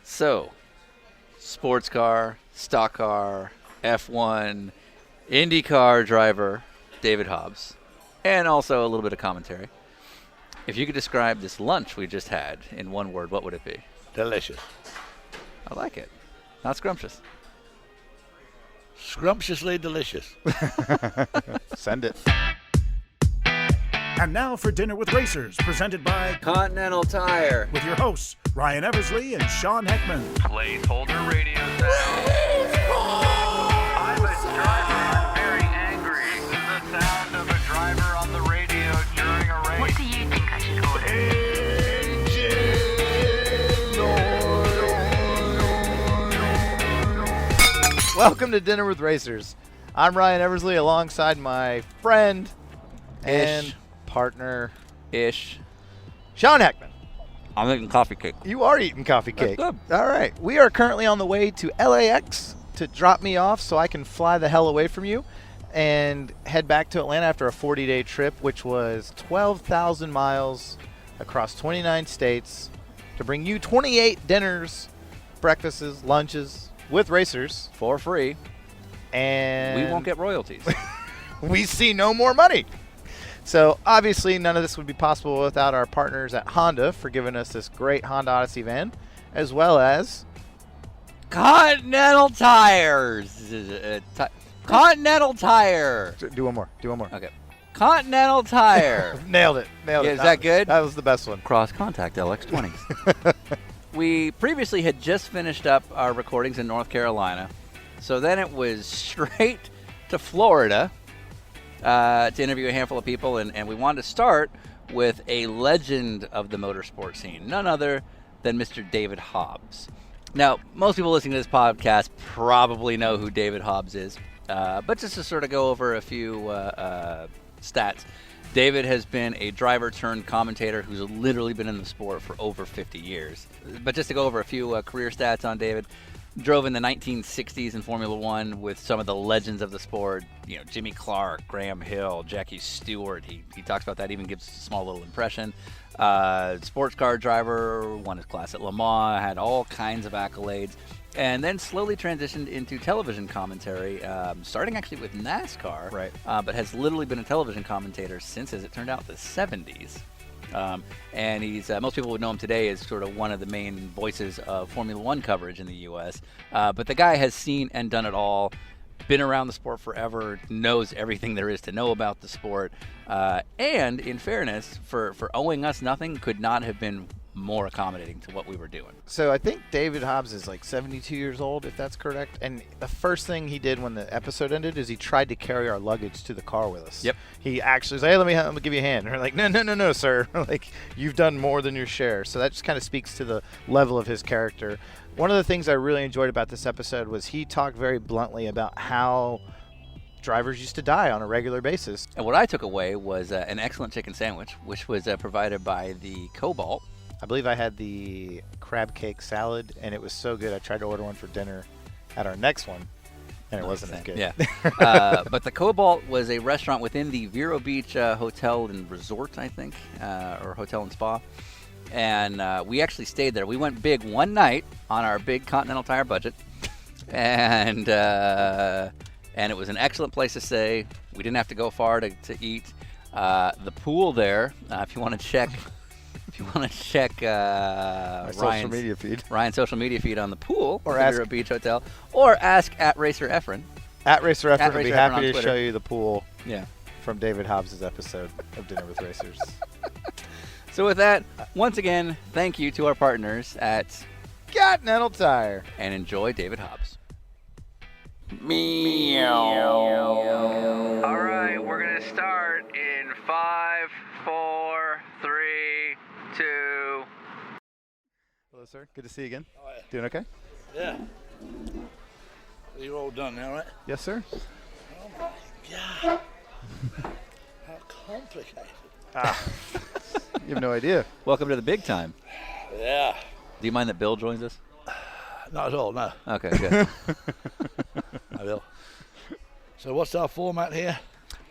So, sports car, stock car, F1, IndyCar driver, David Hobbs, and also a little bit of commentary. If you could describe this lunch we just had in one word, what would it be? Delicious. I like it. Not scrumptious. Scrumptiously delicious. Send it. And now for Dinner with Racers, presented by Continental Tire. with your hosts, Ryan Eversley and Sean Heckman. Placeholder radio sound. I'm a driver. I'm very angry. This is the sound of a driver on the radio during a race. What do you think I should order? Welcome to Dinner with Racers. I'm Ryan Eversley alongside my friend and partner, Sean Heckman. I'm making coffee cake. You are eating coffee cake. That's All right. We are currently on the way to LAX to drop me off so I can fly the hell away from you and head back to Atlanta after a 40-day trip, which was 12,000 miles across 29 states to bring you 28 dinners, breakfasts, lunches with racers. For free. And We won't get royalties. we see no more money. So obviously none of this would be possible without our partners at Honda for giving us this great Honda Odyssey van, as well as Continental Tires. Continental Tire. do one more. Okay. Continental Tire. Nailed it. Yeah, is that good? That was the best one. Cross contact LX20s. We previously had just finished up our recordings in North Carolina. So then it was straight to Florida to interview a handful of people. And we wanted to start with a legend of the motorsport scene, none other than Mr. David Hobbs. Now, most people listening to this podcast probably know who David Hobbs is. But just to sort of go over a few stats. David has been a driver-turned-commentator who's literally been in the sport for over 50 years. But just to go over a few career stats on David, drove in the 1960s in Formula One with some of the legends of the sport, you know, Jimmy Clark, Graham Hill, Jackie Stewart. He talks about that, even gives a small little impression. Sports car driver, won his class at Le Mans, had all kinds of accolades. And then slowly transitioned into television commentary, starting actually with NASCAR, Right. But has literally been a television commentator since, as it turned out, the 70s. And he's most people would know him today as sort of one of the main voices of Formula One coverage in the U.S. But the guy has seen and done it all, been around the sport forever, knows everything there is to know about the sport, and in fairness, for owing us nothing, could not have been more accommodating to what we were doing. So I think David Hobbs is like 72 years old, if that's correct. And the first thing he did when the episode ended is he tried to carry our luggage to the car with us. Yep. He actually said, hey, let me give you a hand. And we're like, no, sir. Like, you've done more than your share. So that just kind of speaks to the level of his character. One of the things I really enjoyed about this episode was he talked very bluntly about how drivers used to die on a regular basis. And what I took away was an excellent chicken sandwich, which was provided by the Cobalt. I believe I had the crab cake salad, and it was so good I tried to order one for dinner at our next one, and it wasn't as good. Yeah. But the Cobalt was a restaurant within the Vero Beach Hotel and Resort, I think, or Hotel and Spa. And we actually stayed there. We went big one night on our big Continental Tire budget, and it was an excellent place to stay. We didn't have to go far to eat. The pool there, if you want to check Ryan's social media feed. Ryan's social media feed on the pool Or at the ask- Vero Beach Hotel, or ask at Racer Efren. At Racer Effort, At I'd be Racer Effort on happy to Twitter. show you the pool Yeah. from David Hobbs' episode of Dinner with Racers. So with that, once again, thank you to our partners at Continental Tire. and enjoy David Hobbs. All right, we're going to start in 5, 4, 3, 2. Hello, sir. Good to see you again. Doing okay? Yeah. You're all done now, right? Yes, sir. Oh my God. How complicated. You have no idea. Welcome to the big time. Yeah. Do you mind that Bill joins us? Not at all, no. Okay, good. I will. So what's our format here?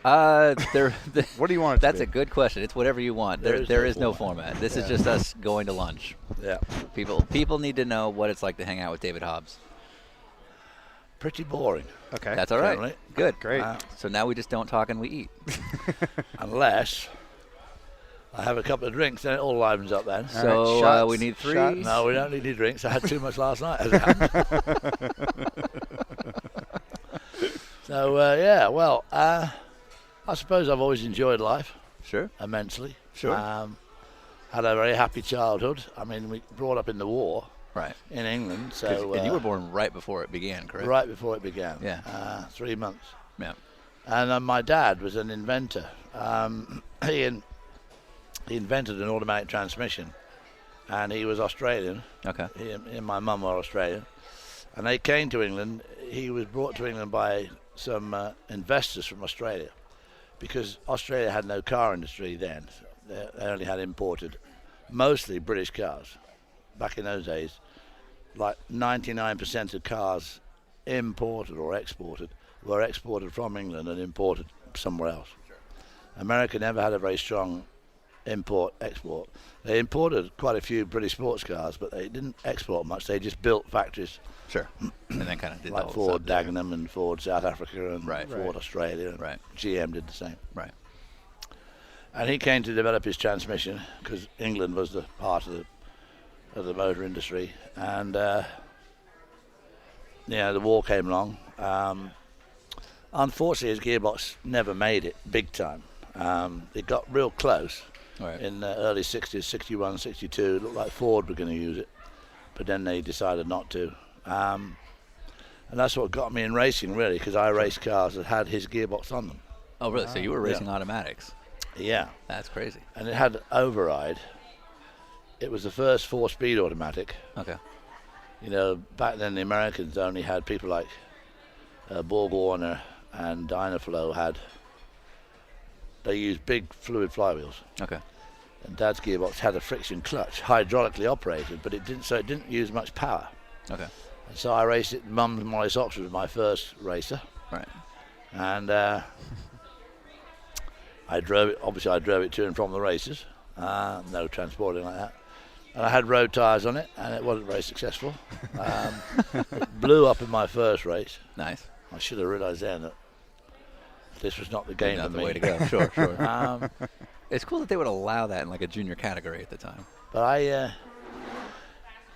What do you want it to That's be? a good question. It's whatever you want. There is no format. This is just us going to lunch. Yeah. People need to know what it's like to hang out with David Hobbs. Pretty boring. Okay. That's all right. Generally. Good. Great. So now we just don't talk and we eat. Unless I have a couple of drinks, then it all livens up then. All So right, shots, we need 3. shots. No, we don't need any drinks. I had too much last night, as it happens. So, I suppose I've always enjoyed life Sure. immensely. Sure. Had a very happy childhood. I mean, we brought up in the war Right. in England. 'Cause- So and you were born right before it began, correct? right before it began. Yeah. 3 months. Yeah. And my dad was an inventor. He invented an automatic transmission, and he was Australian. Okay. He and my mum were Australian, and they came to England. He was brought to England by some investors from Australia, because Australia had no car industry then. They only had imported, mostly British cars. Back in those days, like 99% of cars imported or exported were exported from England and imported somewhere else. America never had a very strong import-export. They imported quite a few British sports cars, but they didn't export much. They just built factories Sure. And then kind of did like the whole Ford stuff there. Dagenham and Ford South Africa and Right. Ford Australia. And Right. GM did the same. Right. And he came to develop his transmission because England was the part of the motor industry. And the war came along. Unfortunately, his gearbox never made it big time. It got real close All right. in the early 60s, 61, 62. It looked like Ford were going to use it, but then they decided not to. And that's what got me in racing, really, because I raced cars that had his gearbox on them. Oh, really? So you were racing automatics? Yeah. That's crazy. And it had override. It was the first 4-speed automatic. Okay. You know, back then the Americans only had people like Borg Warner and Dynaflow they used big fluid flywheels. Okay. And Dad's gearbox had a friction clutch, hydraulically operated, but it didn't use much power. Okay. And so I raced it. Mum's Molly Sox was my first racer. Right. And I drove it. Obviously, I drove it to and from the races. No transporting like that. And I had road tyres on it, and it wasn't very successful. It blew up in my first race. Nice. I should have realised then that this was not the game Not for the me. way to go. Sure, sure. Um, It's cool that they would allow that in like a junior category at the time. but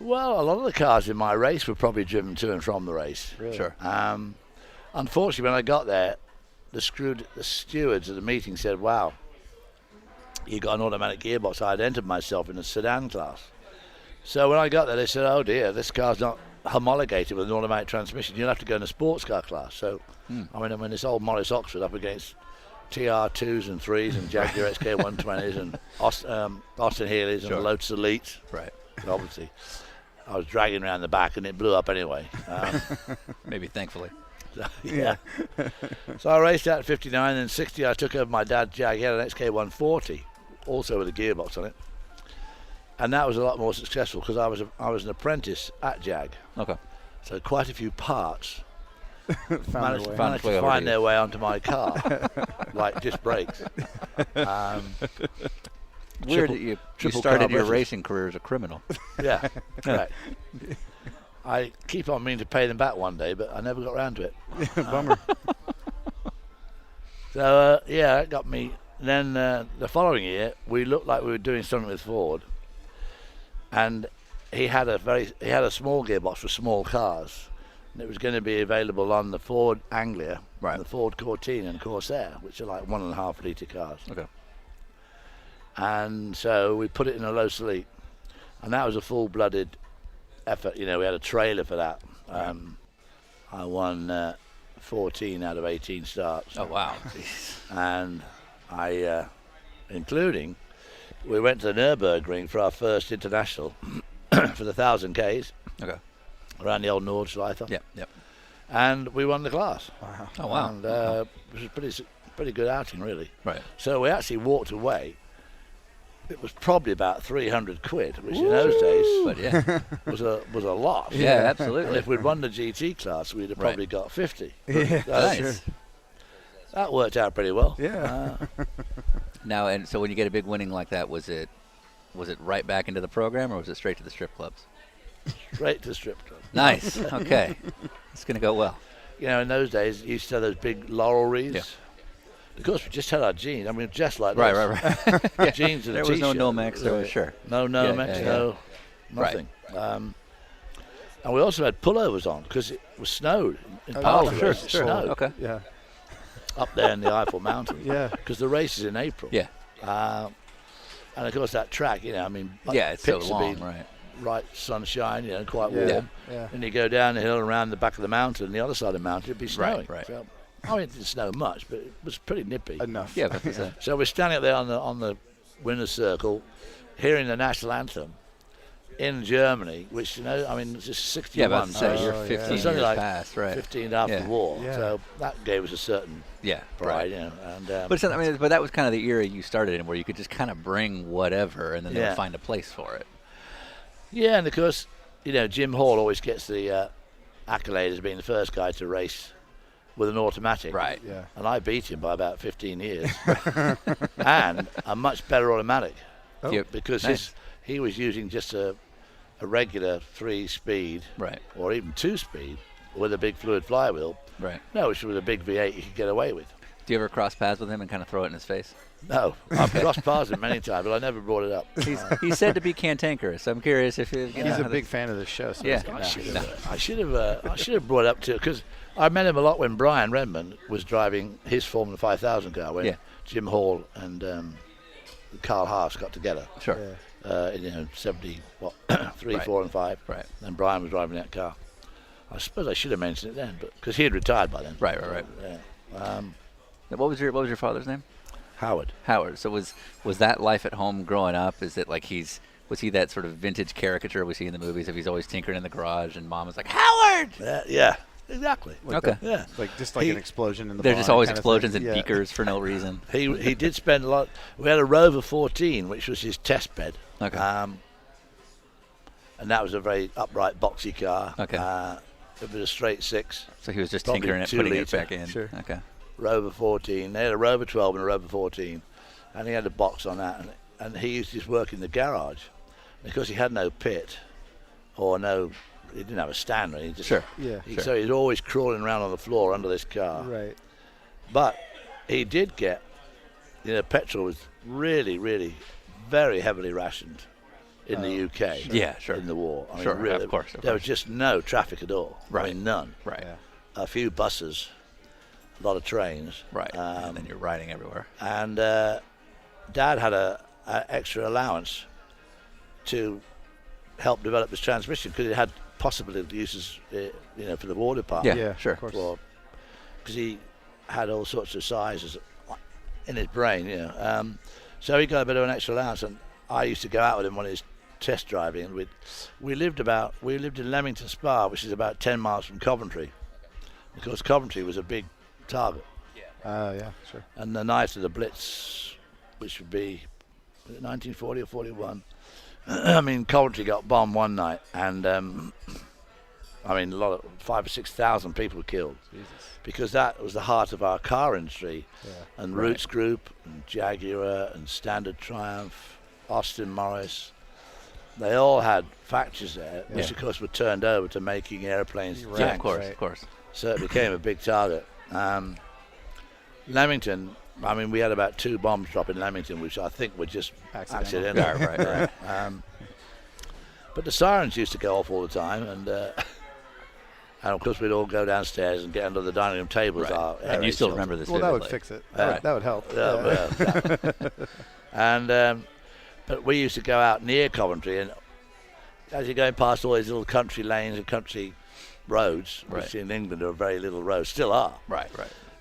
a lot of the cars in my race were probably driven to and from the race. Really? Sure. Unfortunately, when I got there, the stewards at the meeting said, "Wow, you got an automatic gearbox." I'd entered myself in a sedan class. So when I got there, they said, "Oh dear, this car's not homologated with an automatic transmission. You'll have to go in a sports car class." So I'm in this old Morris Oxford up against TR2s and 3s and Jaguar XK120s and Austin Healey's and Sure. Lotus Elites. Right. And obviously, I was dragging around the back and it blew up anyway. Maybe thankfully. Yeah. So I raced out at 59, and 60 I took over my dad's Jag. He had an XK140, also with a gearbox on it. And that was a lot more successful because I was an apprentice at Jag. Okay. So quite a few parts Found managed a way. Found to its way over to find you. their way onto my car, like just brakes. Weird Triple- that you triple started your carburetors. racing career as a criminal. Yeah, right. I keep on meaning to pay them back one day, but I never got around to it. Bummer. So that got me. Then the following year, we looked like we were doing something with Ford, and he had a small gearbox for small cars, and it was going to be available on the Ford Anglia, Right. and the Ford Cortina and Corsair, which are like 1.5 litre cars. Okay. And so we put it in a low sleep, and that was a full-blooded effort. You know, we had a trailer for that. I won 14 out of 18 starts. Oh wow. And I, including, we went to the Nürburgring for our first international for the 1,000 Ks Okay. around the old Nordschleife. Yep. Yep. And we won the class. Wow. Oh wow. And it was a pretty good outing, really. Right. So we actually walked away. It was probably about 300 quid, which in those days But yeah. was a lot. Yeah. And Absolutely. if we'd won the GT class, we'd have Right. probably got 50. Yeah. That's- Nice. That worked out pretty well. Yeah. Now, and so when you get a big winning like that, was it right back into the program, or was it straight to the strip clubs? Straight to the strip club. Nice. Okay. It's going to go well. You know, in those days, you used to have those big laurel wreaths. Yeah. Of course, we just had our jeans. I mean, just like Right, this. right, right. Yeah. Jeans and There a was no t-shirt. Nomex. There was, sure. No Yeah, Nomex, yeah, no nothing. And we also had pullovers on because it was snowed in parts of the sure, race. It sure. snowed Okay. Yeah. up there in the Eiffel Mountain. Yeah. Because the race is in April. Yeah. And of course that track, you know, I mean, Yeah, it's so pits would long, be right. right sunshine, you know, quite Yeah. warm. Yeah. And you go down the hill and around the back of the mountain, the other side of the mountain, it'd be snowing. right. So, I mean, it didn't snow much, but it was pretty nippy. Enough. Yeah, but that's it. So we're standing up there on the winner's circle, hearing the national anthem in Germany, which, you know, I mean, it's just 61. Yeah, but so you're yeah. 15 It's only years like past, right? 15 after Yeah. the war. Yeah. So that gave us a certain Yeah, pride, right. you know. And, But it's, I mean, but that was kind of the era you started in, where you could just kind of bring whatever, and then they Yeah. would find a place for it. yeah, and of course, you know, Jim Hall always gets the accolade as being the first guy to race with an automatic. Right. Yeah. And I beat him by about 15 years. And a much better automatic. Oh, Yep. Because Nice. he was using just a regular 3-speed Right. or even 2-speed with a big fluid flywheel. Right. No, which was a big V8 you could get away with. Do you ever cross paths with him and kind of throw it in his face? No, I've crossed paths him many times, but I never brought it up. He's said to be cantankerous. I'm curious if you He's know, a big fan of the show. So Yeah. he's gonna- I should have brought it up too, because I met him a lot when Brian Redmond was driving his Formula 5000 car when Yeah. Jim Hall and Carl Haas got together. Sure. Yeah. In, you know, 73, Right. 4, and 5. Right. And Brian was driving that car. I suppose I should have mentioned it then, but because he had retired by then. Right. Yeah. What was your father's name? Howard. Howard. So was that life at home growing up? Is it like was he that sort of vintage caricature we see in the movies if he's always tinkering in the garage and mom was like, Howard? Yeah, exactly. Okay. Yeah. Just like He- an explosion in the There's barn just always kind of explosions thing. and Yeah. beakers for no reason. He did spend a lot. We had a Rover 14, which was his test bed. Okay. And that was a very upright, boxy car. Okay. It was a straight 6. So he was just Probably tinkering it, 2 putting it litre. back in. Sure. Okay. Rover 14. They had a Rover 12 and a Rover 14, and he had a box on that. And he used his work in the garage because he had no pit or he didn't have a stand. He just, Sure. Yeah. Sure. So he's always crawling around on the floor under this car. Right. But he did get, you know, petrol was really, really very heavily rationed in the UK. Yeah, sure. In the war. I mean, Sure, really, of course. there was just no traffic at all. Right. I mean, none. Right. Yeah. A few buses, a lot of trains. Right. And then you're riding everywhere. And Dad had a extra allowance to help develop his transmission because it had possible uses, you know, for the war department. Yeah, Yeah. sure. Of course. Well, because he had all sorts of sizes in his brain, you know. So he got a bit of an extra allowance, and I used to go out with him on his test driving. And we lived in Leamington Spa, which is about 10 miles from Coventry, because Coventry was a big target. Yeah. Sure. And the night of the Blitz, which would be 1940 or 41, I mean, Coventry got bombed one night, and I mean, 5,000 or 6,000 people were killed. Jesus. Because that was the heart of our car industry. Yeah. And Roots Group, and Jaguar, and Standard Triumph, Austin Morris, they all had factories there, which Yeah. of course were turned over to making airplanes and Right. Yeah, tanks. of course, Right. of course. So it became a big target. Leamington, I mean, we had about 2 bombs drop in Leamington, which I think were just Accidental. accidental. Right. But the sirens used to go off all the time, and of course we'd all go downstairs and get under the dining room tables. Right. Our And you air still raid remember this Well, that would vividly. fix it. Right. That would help. Yeah. And but we used to go out near Coventry, and as you're going past all these little country lanes and country roads, Right. which in England are very little roads, still are, Right.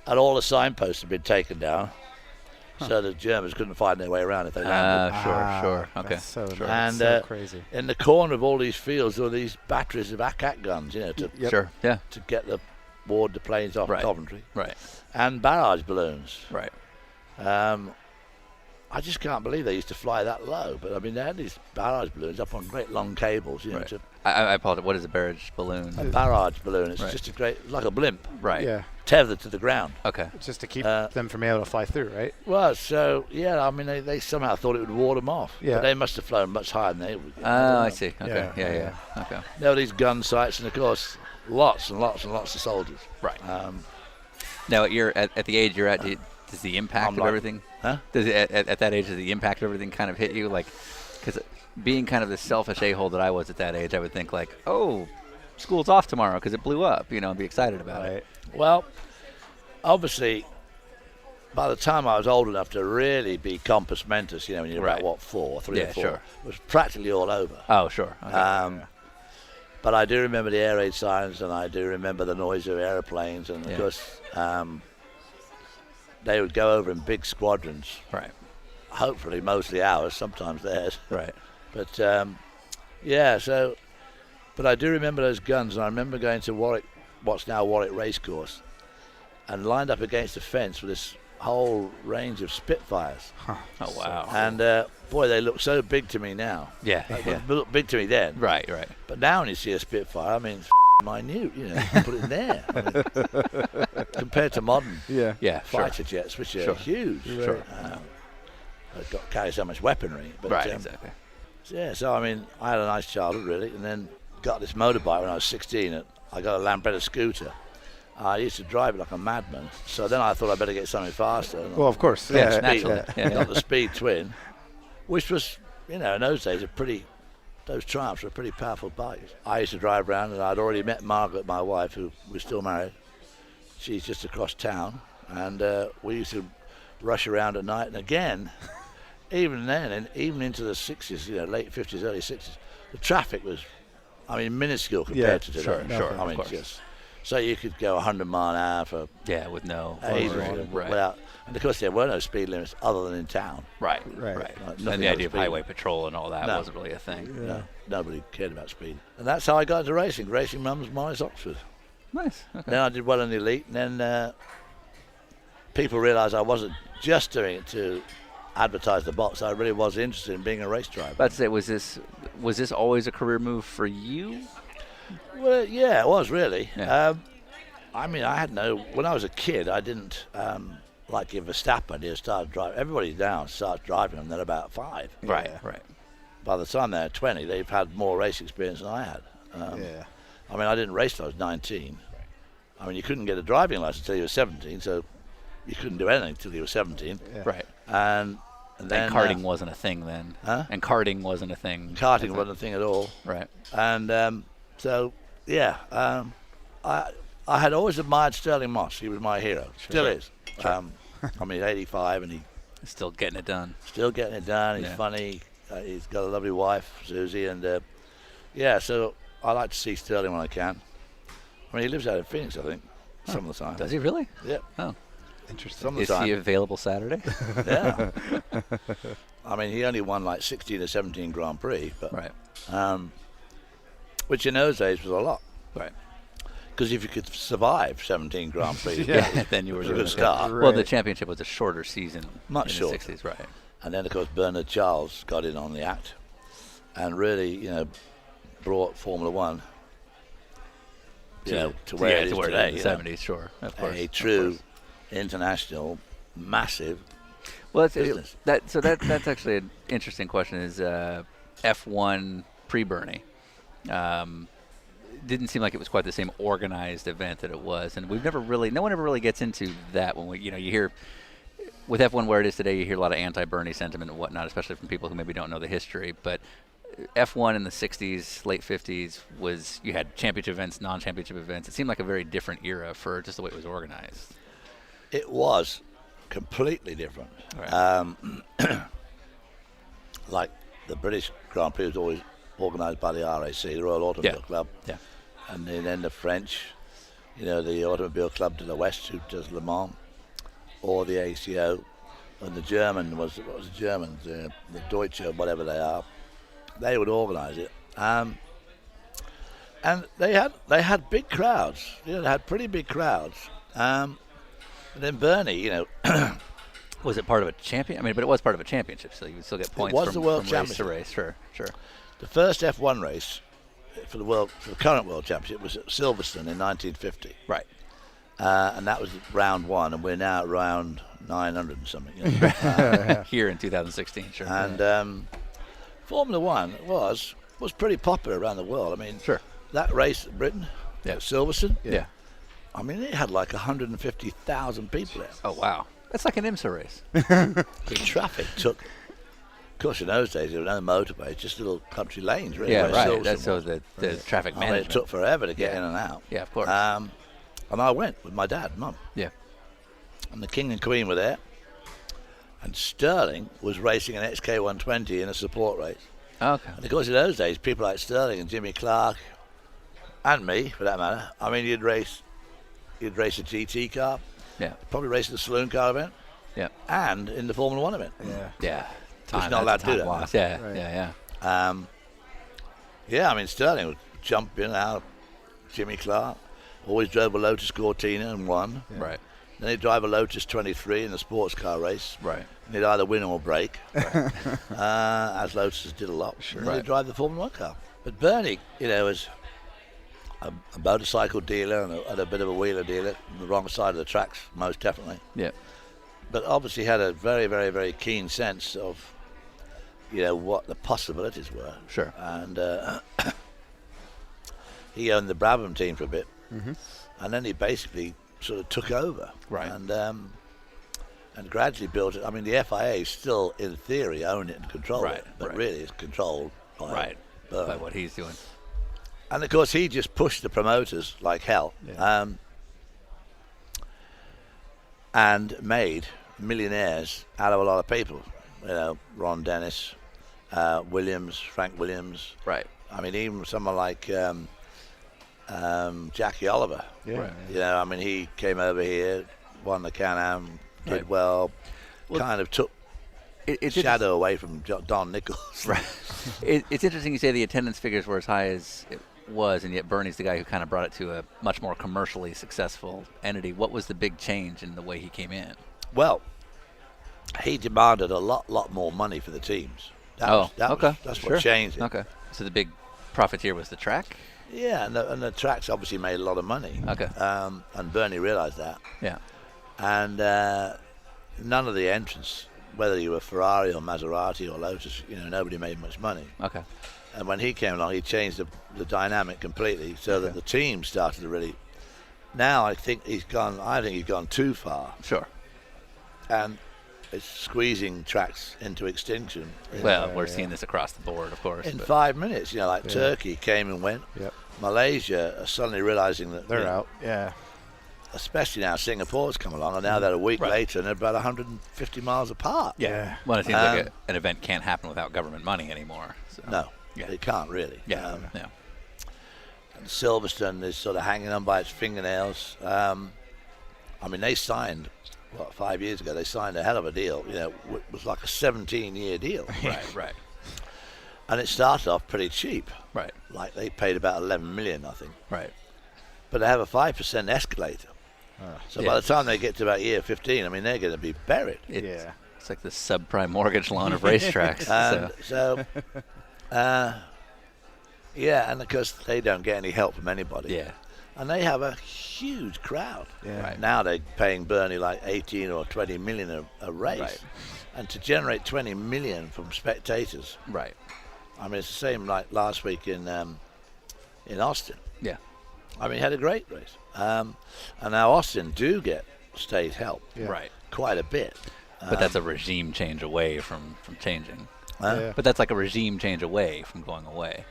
and all the signposts had been taken down, so the Germans couldn't find their way around if they landed. Sure. Okay. That's so, Sure. that's And so crazy. in the corner of all these fields, there were these batteries of ACAC guns, you know, to Yep. Sure. Yeah. get ward the planes off Right. Coventry, Right. and barrage balloons. Right. I just can't believe they used to fly that low. But I mean, they had these barrage balloons up on great long cables. You know, Right. to I apologize. What is a barrage balloon? a barrage balloon. It's Right. just a great, like a blimp, Right. Yeah. tethered to the ground. Okay. Just to keep Uh, them from being able to fly through, right? Well, so yeah, I mean, they somehow thought it would ward them off. Yeah. But they must have flown much higher than they would. Oh, I see. Okay. Yeah, Yeah. Okay. There were these gun sites, and of course, lots and lots and lots of soldiers. Right. Now, at the age you're at, does the impact I'm of like- everything? Huh? Does it, at that age, does the impact of everything kind of hit you? Like, because being kind of the selfish a-hole that I was at that age, I would think like, oh, school's off tomorrow because it blew up. You know, and be excited about it. Well, obviously, by the time I was old enough to really be compos mentis, you know, when you're Right. about, 3 Yeah, or 4, sure. it was practically all over. Oh, sure. Okay. But I do remember the air raid signs, and I do remember the noise of aeroplanes, and of Yeah. course, they would go over in big squadrons, right. hopefully mostly ours, sometimes theirs. Right. But, yeah, so, but I do remember those guns, and I remember going to Warwick, what's now Warwick Racecourse, and lined up against the fence with this whole range of Spitfires. Oh, wow. And, boy, they look so big to me now. Yeah. They Yeah. look big to me then. Right. Right. But now when you see a Spitfire, I mean, it's minute, you know, you can put it in there. I mean, compared to modern Yeah. Yeah. Sure. fighter jets, which are Sure. huge. Sure. They've got carry so much weaponry. But, Right. Exactly. Yeah, so I mean, I had a nice childhood really, and then got this motorbike when I was 16. I got a Lambretta scooter. I used to drive it like a madman. So then I thought I'd better get something faster. And Well, of course. Yeah, Yeah. naturally. Yeah. got the Speed Twin, which was, you know, in those days those Triumphs were pretty powerful bikes. I used to drive around, and I'd already met Margaret, my wife, who was still married. She's just across town, and we used to rush around at night. And again, even then, and even into the 60s, you know, late 50s, early 60s, the traffic was, I mean, minuscule compared to today. sure, I of mean, course. just so you could go 100 mile an hour for Yeah. With no. ages, Right. without, and of course there were no speed limits other than in town. Right. Right. Right. nothing And the else idea of speed. highway patrol and all that No. wasn't really a thing. No, nobody cared about speed. And that's how I got into racing. Racing Mums, Morris, Oxford. Nice. Okay. Then I did well in the elite, and then people realised I wasn't just doing it to advertise the box. I really was interested in being a race driver. Let's say, was this always a career move for you? Well, yeah, it was really. Yeah. I mean, when I was a kid, I didn't like give Verstappen. He started driving. Everybody down starts driving them. They're about 5. Right. Right. By the time they're 20, they've had more race experience than I had. Yeah. I mean, I didn't race till I was 19. I mean, you couldn't get a driving license until you were 17, so you couldn't do anything until you were 17. Yeah. Right. And then And karting wasn't a thing then. Huh? And karting wasn't a thing. karting wasn't a thing at all. Right. And so, yeah, I had always admired Sterling Moss. He was my hero. Still is. I mean, 85, and he's Still getting it done. still getting it done. He's Yeah. funny. He's got a lovely wife, Susie, and yeah. So I like to see Sterling when I can. I mean, he lives out in Phoenix, I think, some of the time. Does he really? Yep. Oh. Interesting. Some of Is the time. he available Saturday? Yeah. I mean, he only won like 16 or 17 Grand Prix, but Right. which in those days was a lot. Right. Because if you could survive 17 Grand Prix, Yeah. Then you were it was a doing good okay. start. Well, the Right. championship was a shorter season. Much in shorter. The 60s, right? And then, of course, Bernard Charles got in on the act and really, you know, brought Formula One, you know, to where it is to where today. in the you know. 70s, sure. Of course. A of true course. international, massive. Well, business. that's actually an interesting question. Is F1 pre-Bernie? Didn't seem like it was quite the same organized event that it was, and no one ever really gets into that when you hear with F1 where it is today, you hear a lot of anti-Bernie sentiment and whatnot, especially from people who maybe don't know the history. But F1 in the 60s, late 50s you had championship events, non-championship events. It seemed like a very different era for just the way it was organized. It was completely different. Right. Like the British Grand Prix was always organised by the RAC, the Royal Automobile Club. Yeah. And then the French, you know, the Automobile Club to the West, who does Le Mans, or the ACO, and the German what was the Germans, the Deutsche, whatever they are, they would organise it, and they had big crowds, you know, they had pretty big crowds, and then Bernie, you know, Was it part of a champion? I mean, but it was part of a championship, so you would still get points was from, the World from race to Championship. race. Sure. The first F1 race for the current World Championship was at Silverstone in 1950. Right. And that was round 1, and we're now at round 900 and something. You know. Here in 2016, sure. And Formula 1 was pretty popular around the world. I mean, Sure. that race at Britain, Yeah. at Silverstone, Yeah. I mean, it had like 150,000 people there. Oh, wow. That's like an IMSA race. The traffic took, of course, in those days there were no motorways, just little country lanes, really. Yeah, where right. Silverstone That's so was. the traffic I mean, management. it took forever to get Yeah. in and out. Yeah, of course. And I went with my dad and mum. Yeah. And the King and Queen were there. And Sterling was racing an XK120 in a support race. Okay. And of course, in those days, people like Sterling and Jimmy Clark, and me, for that matter, I mean, you'd race a GT car, Yeah. probably race in the saloon car event, Yeah. and in the Formula 1 event. Yeah. Which not allowed that's to do time that. loss. Yeah. Right. Yeah. Yeah, I mean, Sterling would jump in and out. Jimmy Clark always drove a Lotus Cortina and won. Yeah. Right. Then he'd drive a Lotus 23 in the sports car race. Right. And he'd either win or break, as Lotuses did a lot. Sure. And then he'd drive the Formula 1 car. But Bernie, you know, was a motorcycle dealer and a bit of a wheeler dealer on the wrong side of the tracks, most definitely. Yeah. But obviously had a very, very, very keen sense of, you know, what the possibilities were. Sure. And he owned the Brabham team for a bit, and then he basically sort of took over. Right. And gradually built it. I mean, the FIA still, in theory, own it and control Right, it, but right. really it's controlled by Right. Bernie. By what he's doing. And of course, he just pushed the promoters like hell, and made millionaires out of a lot of people. You know, Ron Dennis, Frank Williams. Right. I mean, even someone like Jackie Oliver. Yeah. Right. You know, I mean, he came over here, won the Can-Am, did Right. well, Well, kind of took It's shadow away from Don Nichols. Right. It's interesting you say the attendance figures were as high as it was, and yet Bernie's the guy who kind of brought it to a much more commercially successful entity. What was the big change in the way he came in? Well, he demanded a lot more money for the teams. That's Sure. what changed it. Okay. So the big profiteer was the track? Yeah, and the tracks obviously made a lot of money. Okay. And Bernie realized that. Yeah. And none of the entrants, whether you were Ferrari or Maserati or Lotus, you know, nobody made much money. Okay. And when he came along, he changed the dynamic completely, so that the team started to really. Now I think he's gone too far, Sure. and it's squeezing tracks into extinction. Well, we're seeing this across the board, of course. In but- 5 minutes, you know, like Turkey came and went. Yep. Malaysia are suddenly realizing that They're you know, out. Yeah. especially now Singapore's come along, and now they're a week Right. later and they're about 150 miles apart. Yeah. Well, it seems like an event can't happen without government money anymore. So. No, Yeah. it can't really. Yeah. Yeah. And Silverstone is sort of hanging on by its fingernails. I mean, they signed, 5 years ago, they signed a hell of a deal. You know, it was like a 17-year deal. Right. Right. And it started off pretty cheap. Right. Like they paid about 11 million, I think. Right. But they have a 5% escalator. So by Yeah. the time they get to about year 15, I mean, they're going to be buried. Yeah. It's like the subprime mortgage loan of racetracks. And so. Yeah, and of course they don't get any help from anybody. Yeah. And they have a huge crowd. Yeah. Right. Now they're paying Bernie like 18 or 20 million a race. Right. And to generate 20 million from spectators, Right. I mean, it's the same like last week in Austin. Yeah. I mean, he had a great race. And now Austin do get state help Yeah. Right. quite a bit. But that's a regime change away from changing. Yeah. But that's like a regime change away from going away.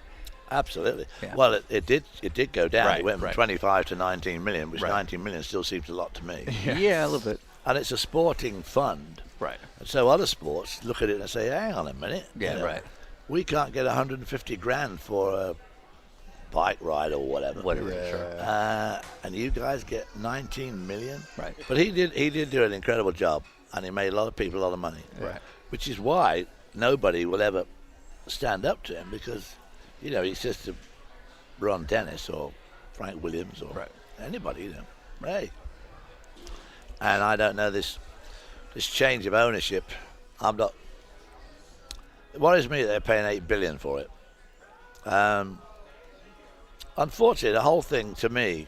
Absolutely. Yeah. Well, it did go down. Right, It went from right. 25 to 19 million, which Right. 19 million still seems a lot to me. Yeah, a little bit. And it's a sporting fund. Right. And so other sports look at it and say, hang on a minute. Yeah, right. We can't get 150 grand for a bike ride or whatever. Whatever. Yeah. Sure. And you guys get 19 million? Right. But he did do an incredible job, and he made a lot of people a lot of money. Right. Which is why nobody will ever stand up to him, because, you know, he says to Ron Dennis or Frank Williams or Right. anybody, you know, hey. And I don't know this this change of ownership, I'm not. It worries me that they're paying $8 billion for it. Unfortunately, the whole thing to me,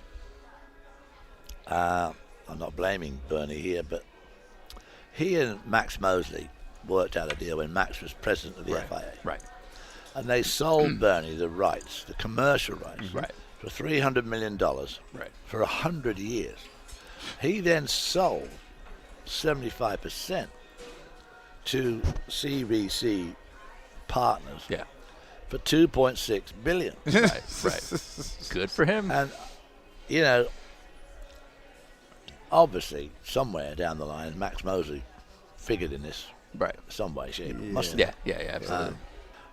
I'm not blaming Bernie here, but he and Max Mosley worked out a deal when Max was president of the FIA. Right. And they sold Bernie the rights, the commercial rights, Right. for $300 million Right. for 100 years. He then sold 75% to CVC partners Yeah. for $2.6 billion. Right. Good for him. And, you know, obviously, somewhere down the line, Max Mosley figured in this Right. some way, shape. Must have. Yeah. Absolutely.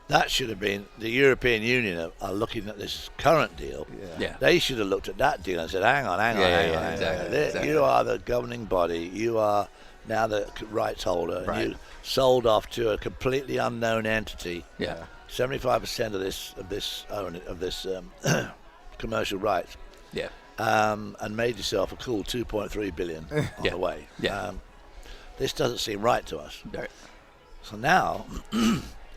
That should have been, the European Union are looking at this current deal. Yeah. They should have looked at that deal and said, hang on. Exactly. You are the governing body. You are now the rights holder. Right. And you sold off to a completely unknown entity. Yeah. 75% of this commercial rights. Yeah. And made yourself a cool $2.3 billion on Yeah. the way. Yeah. This doesn't seem right to us. Right. So now,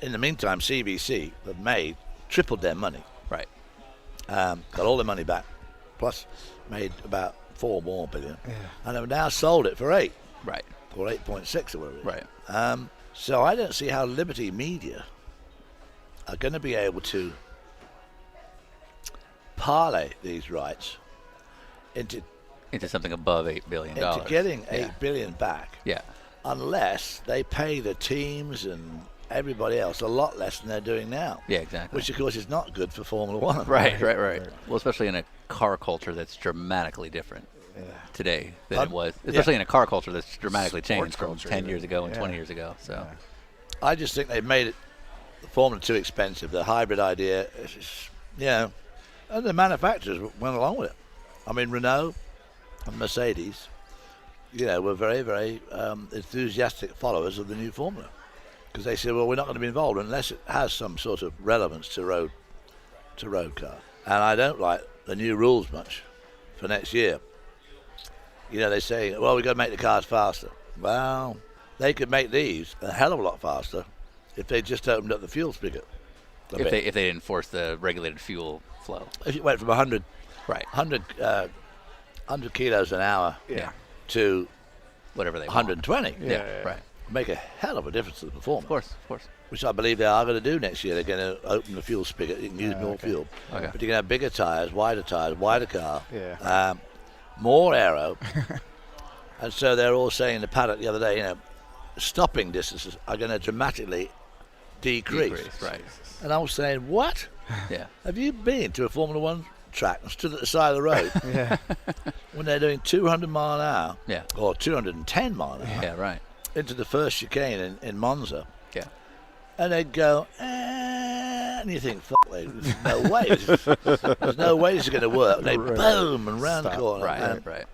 in the meantime, CVC have tripled their money. Right. Got all their money back, plus made about $4 more billion, and have now sold it for 8 Right. or 8.6 or whatever. It is. Right. So I don't see how Liberty Media are going to be able to parlay these rights into Something above $8 billion. getting $8 billion back, Yeah. unless they pay the teams and everybody else a lot less than they're doing now. Yeah, exactly. Which, of course, is not good for Formula One. Right. Well, especially in a car culture that's dramatically different today than it was. Especially in a car culture that's dramatically changed from culture, 10 even. years ago and 20 years ago. So, I just think they've made Formula too expensive. The hybrid idea, is just, and the manufacturers went along with it. I mean, Renault and Mercedes, were very, very enthusiastic followers of the new formula, because they said, well, we're not going to be involved unless it has some sort of relevance to road car. And I don't like the new rules much for next year. They say, well, we've got to make the cars faster. Well, they could make these a hell of a lot faster if they just opened up the fuel spigot. if they didn't force the regulated fuel flow. If you went from 100 Right. 100 kilos an hour Yeah. to Whatever they 120, want. Yeah. Right. make a hell of a difference to the performance. Of course. Which I believe they are going to do next year. They're going to open the fuel spigot. You can use more fuel. Okay. But you're going to have bigger tyres, wider car, Yeah. more aero. And so they're all saying in the paddock the other day, stopping distances are going to dramatically decrease. Right. And I was saying, what? Yeah. Have you been to a Formula One track and stood at the side of the road Yeah. when they're doing 200 mile an hour Yeah. or 210 mile an hour Yeah. Right. into the first chicane in Monza, Yeah. and they'd go, and you think, fuck, there's no way. There's no way this is going to work. They boom and round the corner. Right.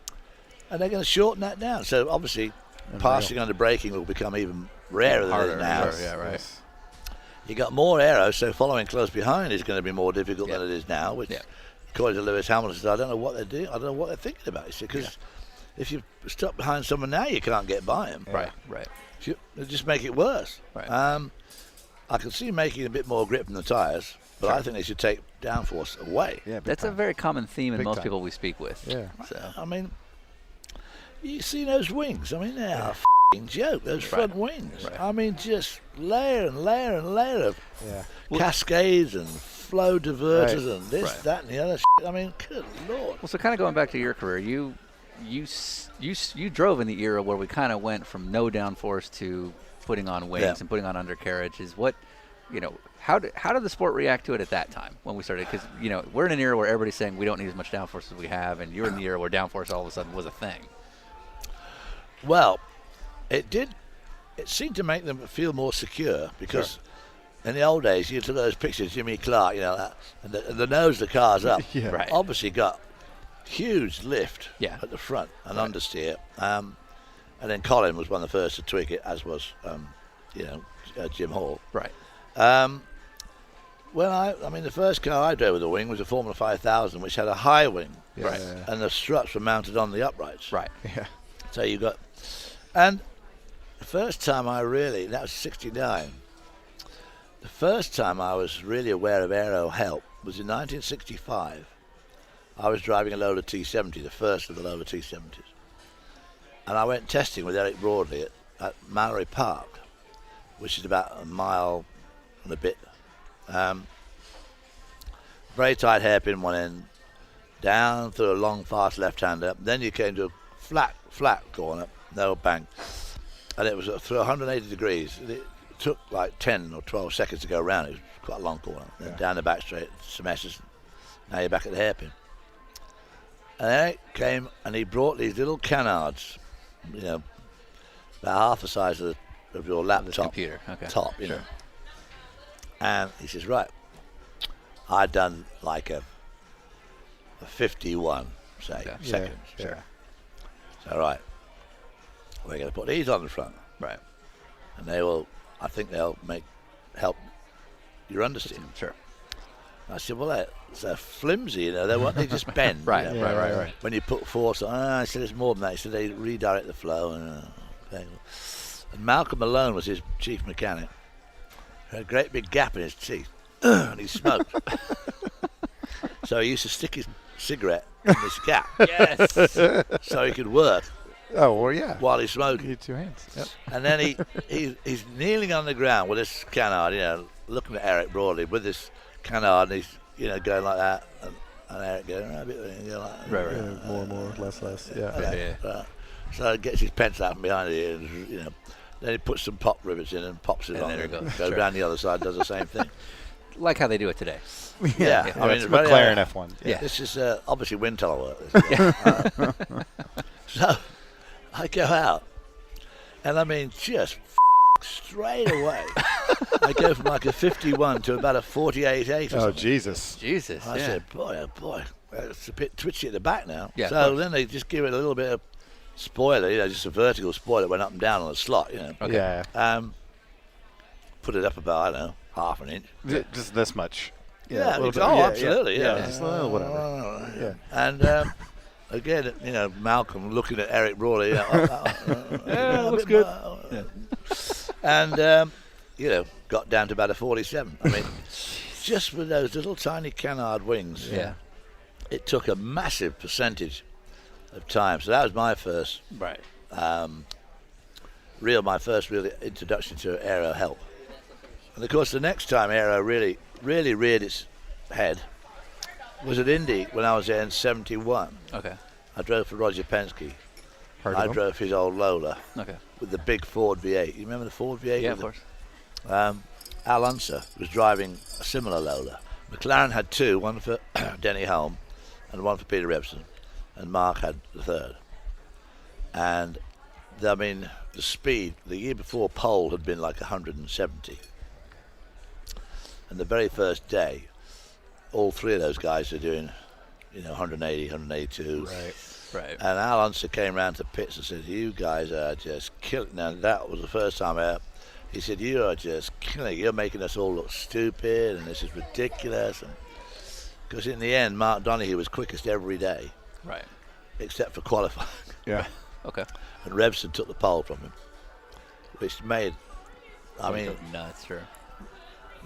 And they're going to shorten that down. So obviously, passing under braking will become even rarer than it is now. Sure, yeah. Right. You got more aero, so following close behind is going to be more difficult than it is now. Which, according to Lewis Hamilton, said, I don't know what they're doing. I don't know what they're thinking about. Because if you stop behind someone now, you can't get by them. Right. They just make it worse. Right. I can see making a bit more grip in the tyres, but I think they should take downforce away. Yeah. That's a very common theme in Big most time. people we speak with. Yeah. So. I mean, you see those wings. I mean, they are a f***ing joke, those front wings. Right. I mean, just layer and layer and layer of Yeah. cascades and flow diverters Right. and this, Right. that, and the other I mean, good Lord. Well, so kind of going back to your career, you drove in the era where we kind of went from no downforce to putting on wings and putting on undercarriages. What, how did the sport react to it at that time when we started? Because we're in an era where everybody's saying we don't need as much downforce as we have, and you're in the era where downforce all of a sudden was a thing. Well, it seemed to make them feel more secure because in the old days, you look at those pictures, Jimmy Clark, and the nose of the car's up. Yeah. Right. Obviously got huge lift Yeah. at the front and understeer. And then Colin was one of the first to tweak it, as was, Jim Hall. Right. The first car I drove with a wing was a Formula 5000, which had a high wing. Yeah. Right. And the struts were mounted on the uprights. Right. Yeah. So you got, and the first time that was 69. The first time I was really aware of aero help was in 1965. I was driving a Lola T70, the first of the Lola T70s. And I went testing with Eric Broadley at Mallory Park, which is about a mile and a bit. Very tight hairpin one end, down through a long, fast left-hander. Then you came to a flat corner, no bank. And it was through 180 degrees. It took like 10 or 12 seconds to go around. It was quite a long corner. Yeah. Down the back straight, some S's. Now you're back at the hairpin. And Eric came and he brought these little canards, about half the size of your laptop computer. Okay. top, know. And he says, right, I'd done like a 51, say, seconds. Yeah. Sure. So, right, we're going to put these on the front. Right. And I think they'll help your understeer. Sure. I said, well, they're flimsy, they just bend. Right, right. When you put force on, I said, it's more than that. He said, they redirect the flow. And Malcolm Malone was his chief mechanic. He had a great big gap in his teeth, and he smoked. So he used to stick his cigarette in this gap. Yes. So he could work. Oh, well, yeah. While he's smoking. You need 2 hands. Yep. And then he's kneeling on the ground with this canard, looking at Eric Broadley with this canard, and he's, going like that, and Eric going, a bit like that. Right. Yeah, more, less. Yeah. Okay. So he gets his pencil out from behind it, and, then he puts some pop rivets in and pops it And on. there it goes. Goes Sure. down the other side, does the same thing. Like how they do it today. Yeah. I mean, it's McLaren F1. Yeah. This is obviously wind tunnel work. So I go out, and I mean, just straight away, I go from like a 51 to about a 48.8 or Oh, something. Jesus. Jesus. I said, boy, oh boy, it's a bit twitchy at the back now. Yeah, so then they just give it a little bit of spoiler, just a vertical spoiler, went up and down on the slot, Okay. Yeah. Put it up about, I don't know, half an inch. Just this much. Yeah, a little it's- bit. oh, Yeah, absolutely, yeah. Just a little whatever. Yeah. And again, Malcolm looking at Eric Broadley. looks good. And, got down to about a 47. I mean, just with those little tiny canard wings, Yeah. it took a massive percentage of time. So that was my first, Right. my first real introduction to aero help. And of course, the next time aero really reared its head was at Indy when I was there in 71. Okay. I drove for Roger Penske. Heard of I them? drove his old Lola Okay. with the big Ford V8. You remember the Ford V8? Yeah, with of the- course. Al Unser was driving a similar Lola. McLaren had two, one for Denny Hulme and one for Peter Revson, and Mark had the third. And the speed, the year before pole had been like 170. And the very first day, all three of those guys are doing, 180, 182. Right. And Al Unser came round to pits and said, you guys are just killing. Now, that was the first time he said, you are just killing. You're making us all look stupid, and this is ridiculous. Because in the end, Mark Donoghue was quickest every day, Right. except for qualifying. Yeah. Okay. And Revson took the pole from him, which made, Nuts, sure.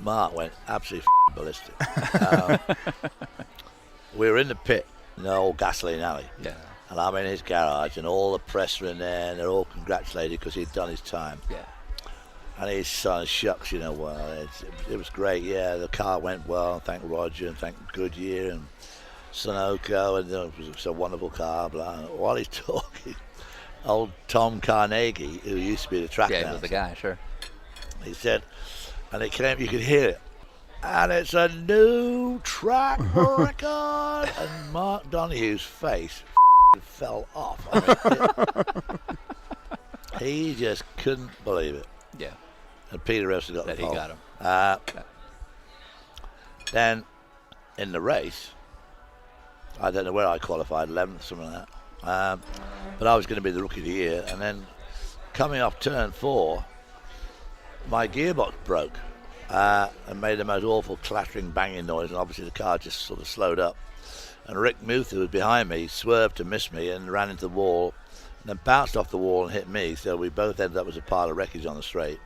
Mark went absolutely ballistic. We were in the pit, in the old gasoline alley. Yeah. And I'm in his garage, and all the press were in there, and they're all congratulated because he'd done his time. Yeah. And his son, shucks, it was great. Yeah, the car went well. Thank Roger and thank Goodyear and Sunoco, and it was a wonderful car. Blah. While he's talking, old Tom Carnegie, who used to be the track Yeah, he announcer, was the guy, sure. he said, and it came, you could hear it, and it's a new track record. And Mark Donoghue's face fell off. He just couldn't believe it. Yeah. And Peter Revson got That the he pole. got him. Then in the race, I don't know where I qualified, 11th, something like that. But I was going to be the rookie of the year. And then coming off turn 4, my gearbox broke and made the most awful clattering, banging noise. And obviously the car just sort of slowed up. And Rick Muth, who was behind me, swerved to miss me and ran into the wall. then bounced off the wall and hit me, so we both ended up as a pile of wreckage on the straight.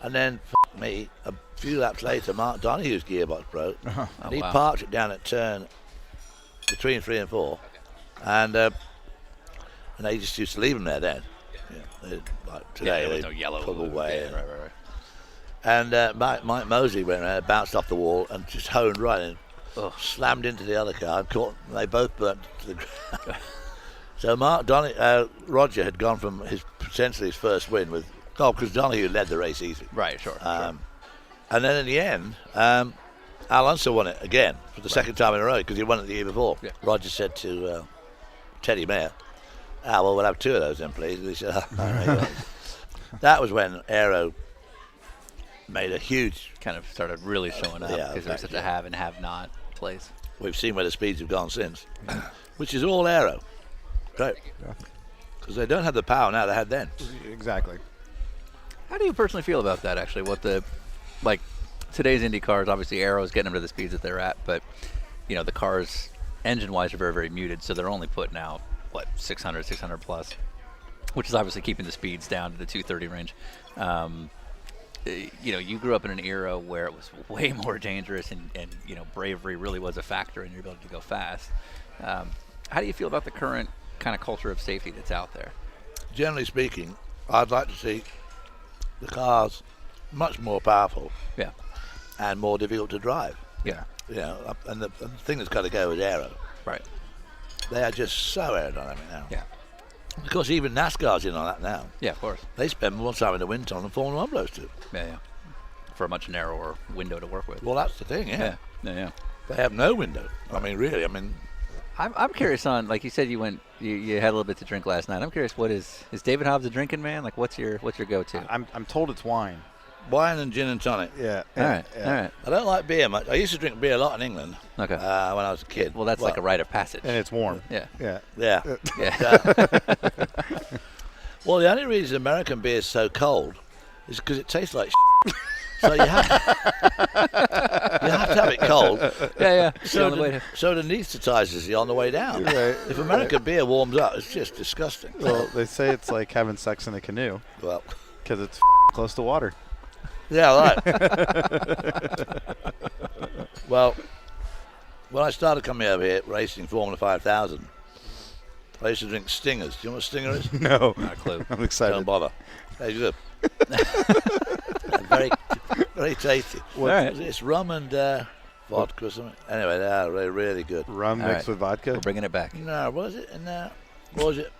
And then, me, a few laps later, Mark Donohue's gearbox broke, and he parked it down at turn between 3 and 4, and they just used to leave them there then. Like today, there was they no yellow put them away. Yeah, right. And Mike Mosley went around, bounced off the wall, and just honed right in, slammed into the other car, and caught. And they both burnt to the ground. So Roger had gone from potentially his first win with, because Donohue led the race easy. Right, sure. And then in the end, Alonso won it again for the second time in a row because he won it the year before. Yeah. Roger said to Teddy Mayer, well, we'll have 2 of those then, please. And he said, all right. That was when Aero made a huge... Kind of started really showing up because there was such a have and have not place. We've seen where the speeds have gone since, which is all Aero. Right. Because they don't have the power now they had then. Exactly. How do you personally feel about that, actually? Today's Indy cars, obviously Aero's getting them to the speeds that they're at, but, the cars, engine-wise, are very, very muted, so they're only putting out, 600 plus, which is obviously keeping the speeds down to the 230 range. You grew up in an era where it was way more dangerous and bravery really was a factor in your ability to go fast. How do you feel about the current kind of culture of safety that's out there? Generally speaking, I'd like to see the cars much more powerful and more difficult to drive. Yeah. And the thing that's got to go is aero. Right. They are just so aerodynamic now. Yeah. Because even NASCAR's in on that now. Yeah, of course. They spend more time in the wind tunnel than Formula 1 blows do. Yeah. For a much narrower window to work with. Well, that's the thing, Yeah. They have no window. Really, I'm curious on, like you said, you had a little bit to drink last night. I'm curious, is David Hobbs a drinking man? Like, what's your go-to? I'm told it's wine. Wine and gin and tonic. Yeah. All right. I don't like beer much. I used to drink beer a lot in England. Okay. When I was a kid. Well, that's like a rite of passage. And it's warm. Yeah. Yeah. Well, the only reason American beer is so cold is because it tastes like shit. So you have to have it cold. Yeah. So it anesthetizes you on the way down. Right. If American beer warms up, it's just disgusting. Well, they say it's like having sex in a canoe. Well, because it's close to water. Yeah, right. Well, when I started coming over here racing Formula 5000, I used to drink Stingers. Do you know what a Stinger is? No. Not a clue. I'm excited. Don't bother. They're good. Very, very tasty. It's rum and vodka or something. Anyway, they are really, really good. Rum mixed with vodka? We're bringing it back. No, what was it? What was it?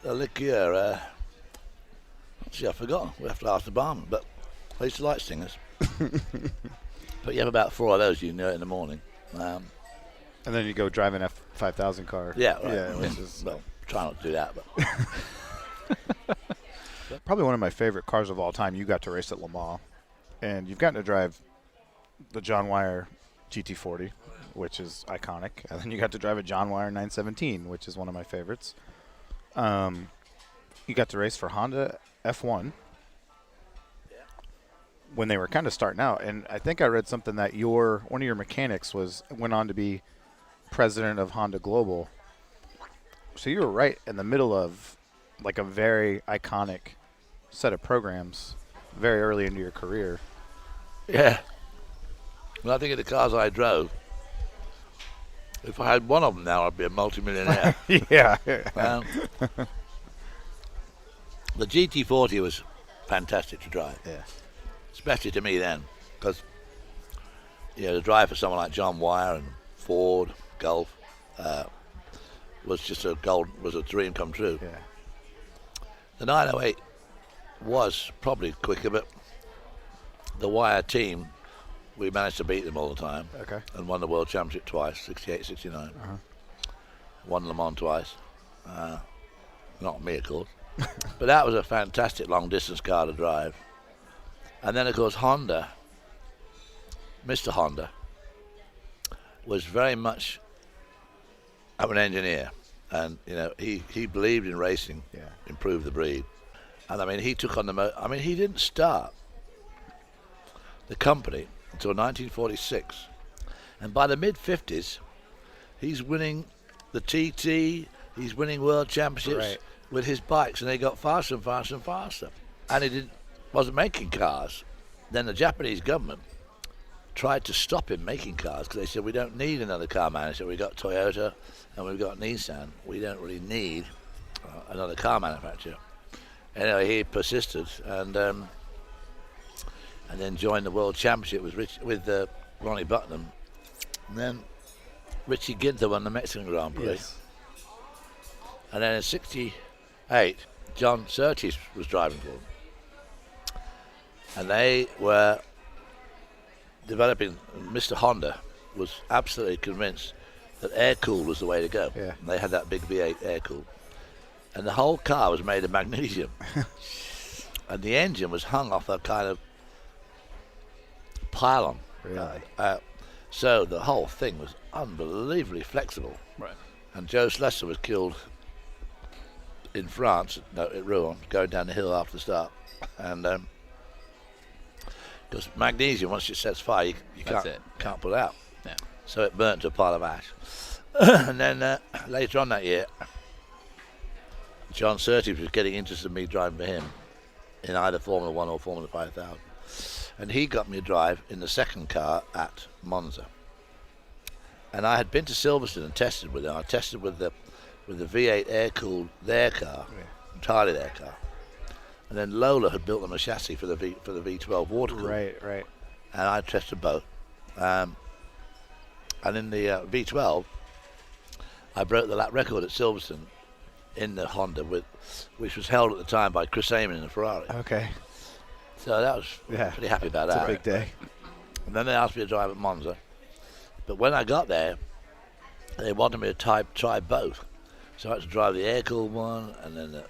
A liqueur. I forgot. We have to ask the barman. But I used to like Stingers. But you have about 4 of those, in the morning. And then you go drive an F5000 car. Yeah, right. Yeah, which is, well, try not to do that. But probably one of my favorite cars of all time. You got to race at Le Mans, and you've gotten to drive the John Wyer GT40, which is iconic, and then you got to drive a John Wyer 917, which is one of my favorites. You got to race for Honda F1 when they were kind of starting out, and I think I read something that one of your mechanics went on to be president of Honda Global. So you were right in the middle of like a very iconic set of programs very early into your career. Yeah. When I think of the cars I drove, if I had one of them now, I'd be a multimillionaire. Yeah. The GT40 was fantastic to drive. Yeah. Especially to me then, because to drive for someone like John Wyer and Ford, Gulf, was just a dream come true. Yeah. The 908 was probably quicker, but the Wyer team, we managed to beat them all the time. Okay. And won the World Championship twice, 68, 69. Uh-huh. Won Le Mans twice. Not me, of course. But that was a fantastic long-distance car to drive. And then, of course, Honda, Mr. Honda, was very much of an engineer. And, he believed in racing, improve the breed. And, he took on he didn't start the company until 1946. And by the mid-50s, he's winning the TT, He's winning world championships with his bikes, and they got faster and faster and faster. And he wasn't making cars. Then the Japanese government tried to stop him making cars because they said, we don't need another car manager. We've got Toyota and we've got Nissan. We don't really need another car manufacturer. Anyway, he persisted and then joined the World Championship with Ronnie Bucknam. And then Richie Ginther won the Mexican Grand Prix. Yes. And then in '68, John Surtees was driving for them. And they were developing, Mr. Honda was absolutely convinced that air-cooled was the way to go. Yeah. And they had that big V8 air-cooled. And the whole car was made of magnesium. And the engine was hung off a kind of pylon. Really? So the whole thing was unbelievably flexible. Right. And Joe Slessor was killed in France, at Rouen, going down the hill after the start. And because magnesium, once it sets fire, you can't put it out. Yeah. So it burnt to a pile of ash. And then later on that year, John Surtees was getting interested in me driving for him in either Formula 1 or Formula 5000. And he got me a drive in the second car at Monza. And I had been to Silverstone and tested with it. I tested with the V8 air-cooled their car, entirely their car. And then Lola had built them a chassis for the V12 water-cooled. Right. And I tested both. And in the V12, I broke the lap record at Silverstone in the Honda, which was held at the time by Chris Amon in the Ferrari. Okay. So that was pretty happy about that. It's a big day. And then they asked me to drive at Monza. But when I got there, they wanted me to try both. So I had to drive the air-cooled one and then the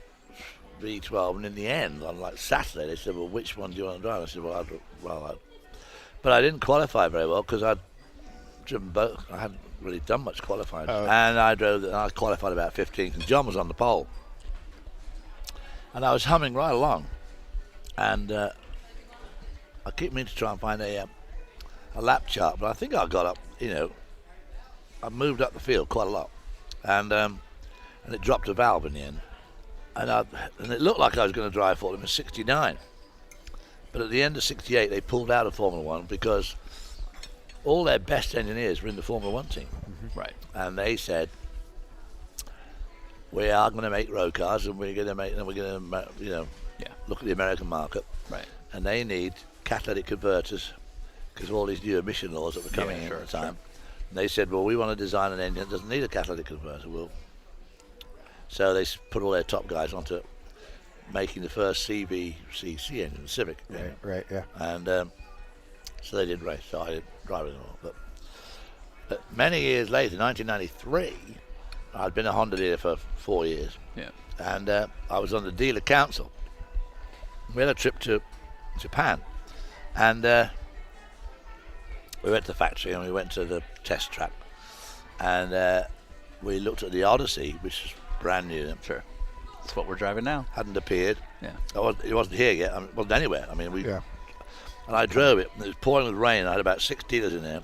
V12. And in the end, on like Saturday, they said, well, which one do you want to drive? I said, but I didn't qualify very well because I'd driven both. I hadn't really done much qualifying. And I qualified about 15th, and John was on the pole. And I was humming right along. And I keep meaning to try and find a lap chart, but I think I got up, I moved up the field quite a lot. And it dropped a valve in the end. And it looked like I was going to drive for them in '69. But at the end of '68, they pulled out of Formula 1 because all their best engineers were in the Formula 1 team. Mm-hmm. Right. And they said, we are going to make road cars, and we're going to look at the American market. Right. And they need catalytic converters because of all these new emission laws that were coming in at the time. And they said, well, we want to design an engine that doesn't need a catalytic converter. So they put all their top guys onto making the first CVCC engine, the Civic. Right, yeah. And so they did race, so I didn't drive it all. But many years later, 1993, I'd been a Honda dealer for 4 years. Yeah. And I was on the dealer council. We had a trip to Japan. And we went to the factory and we went to the test track. And we looked at the Odyssey, which was brand new. Sure. That's what we're driving now. Hadn't appeared. Yeah. It wasn't here yet. It wasn't anywhere. I mean, and I drove it. It was pouring with rain. I had about 6 dealers in there.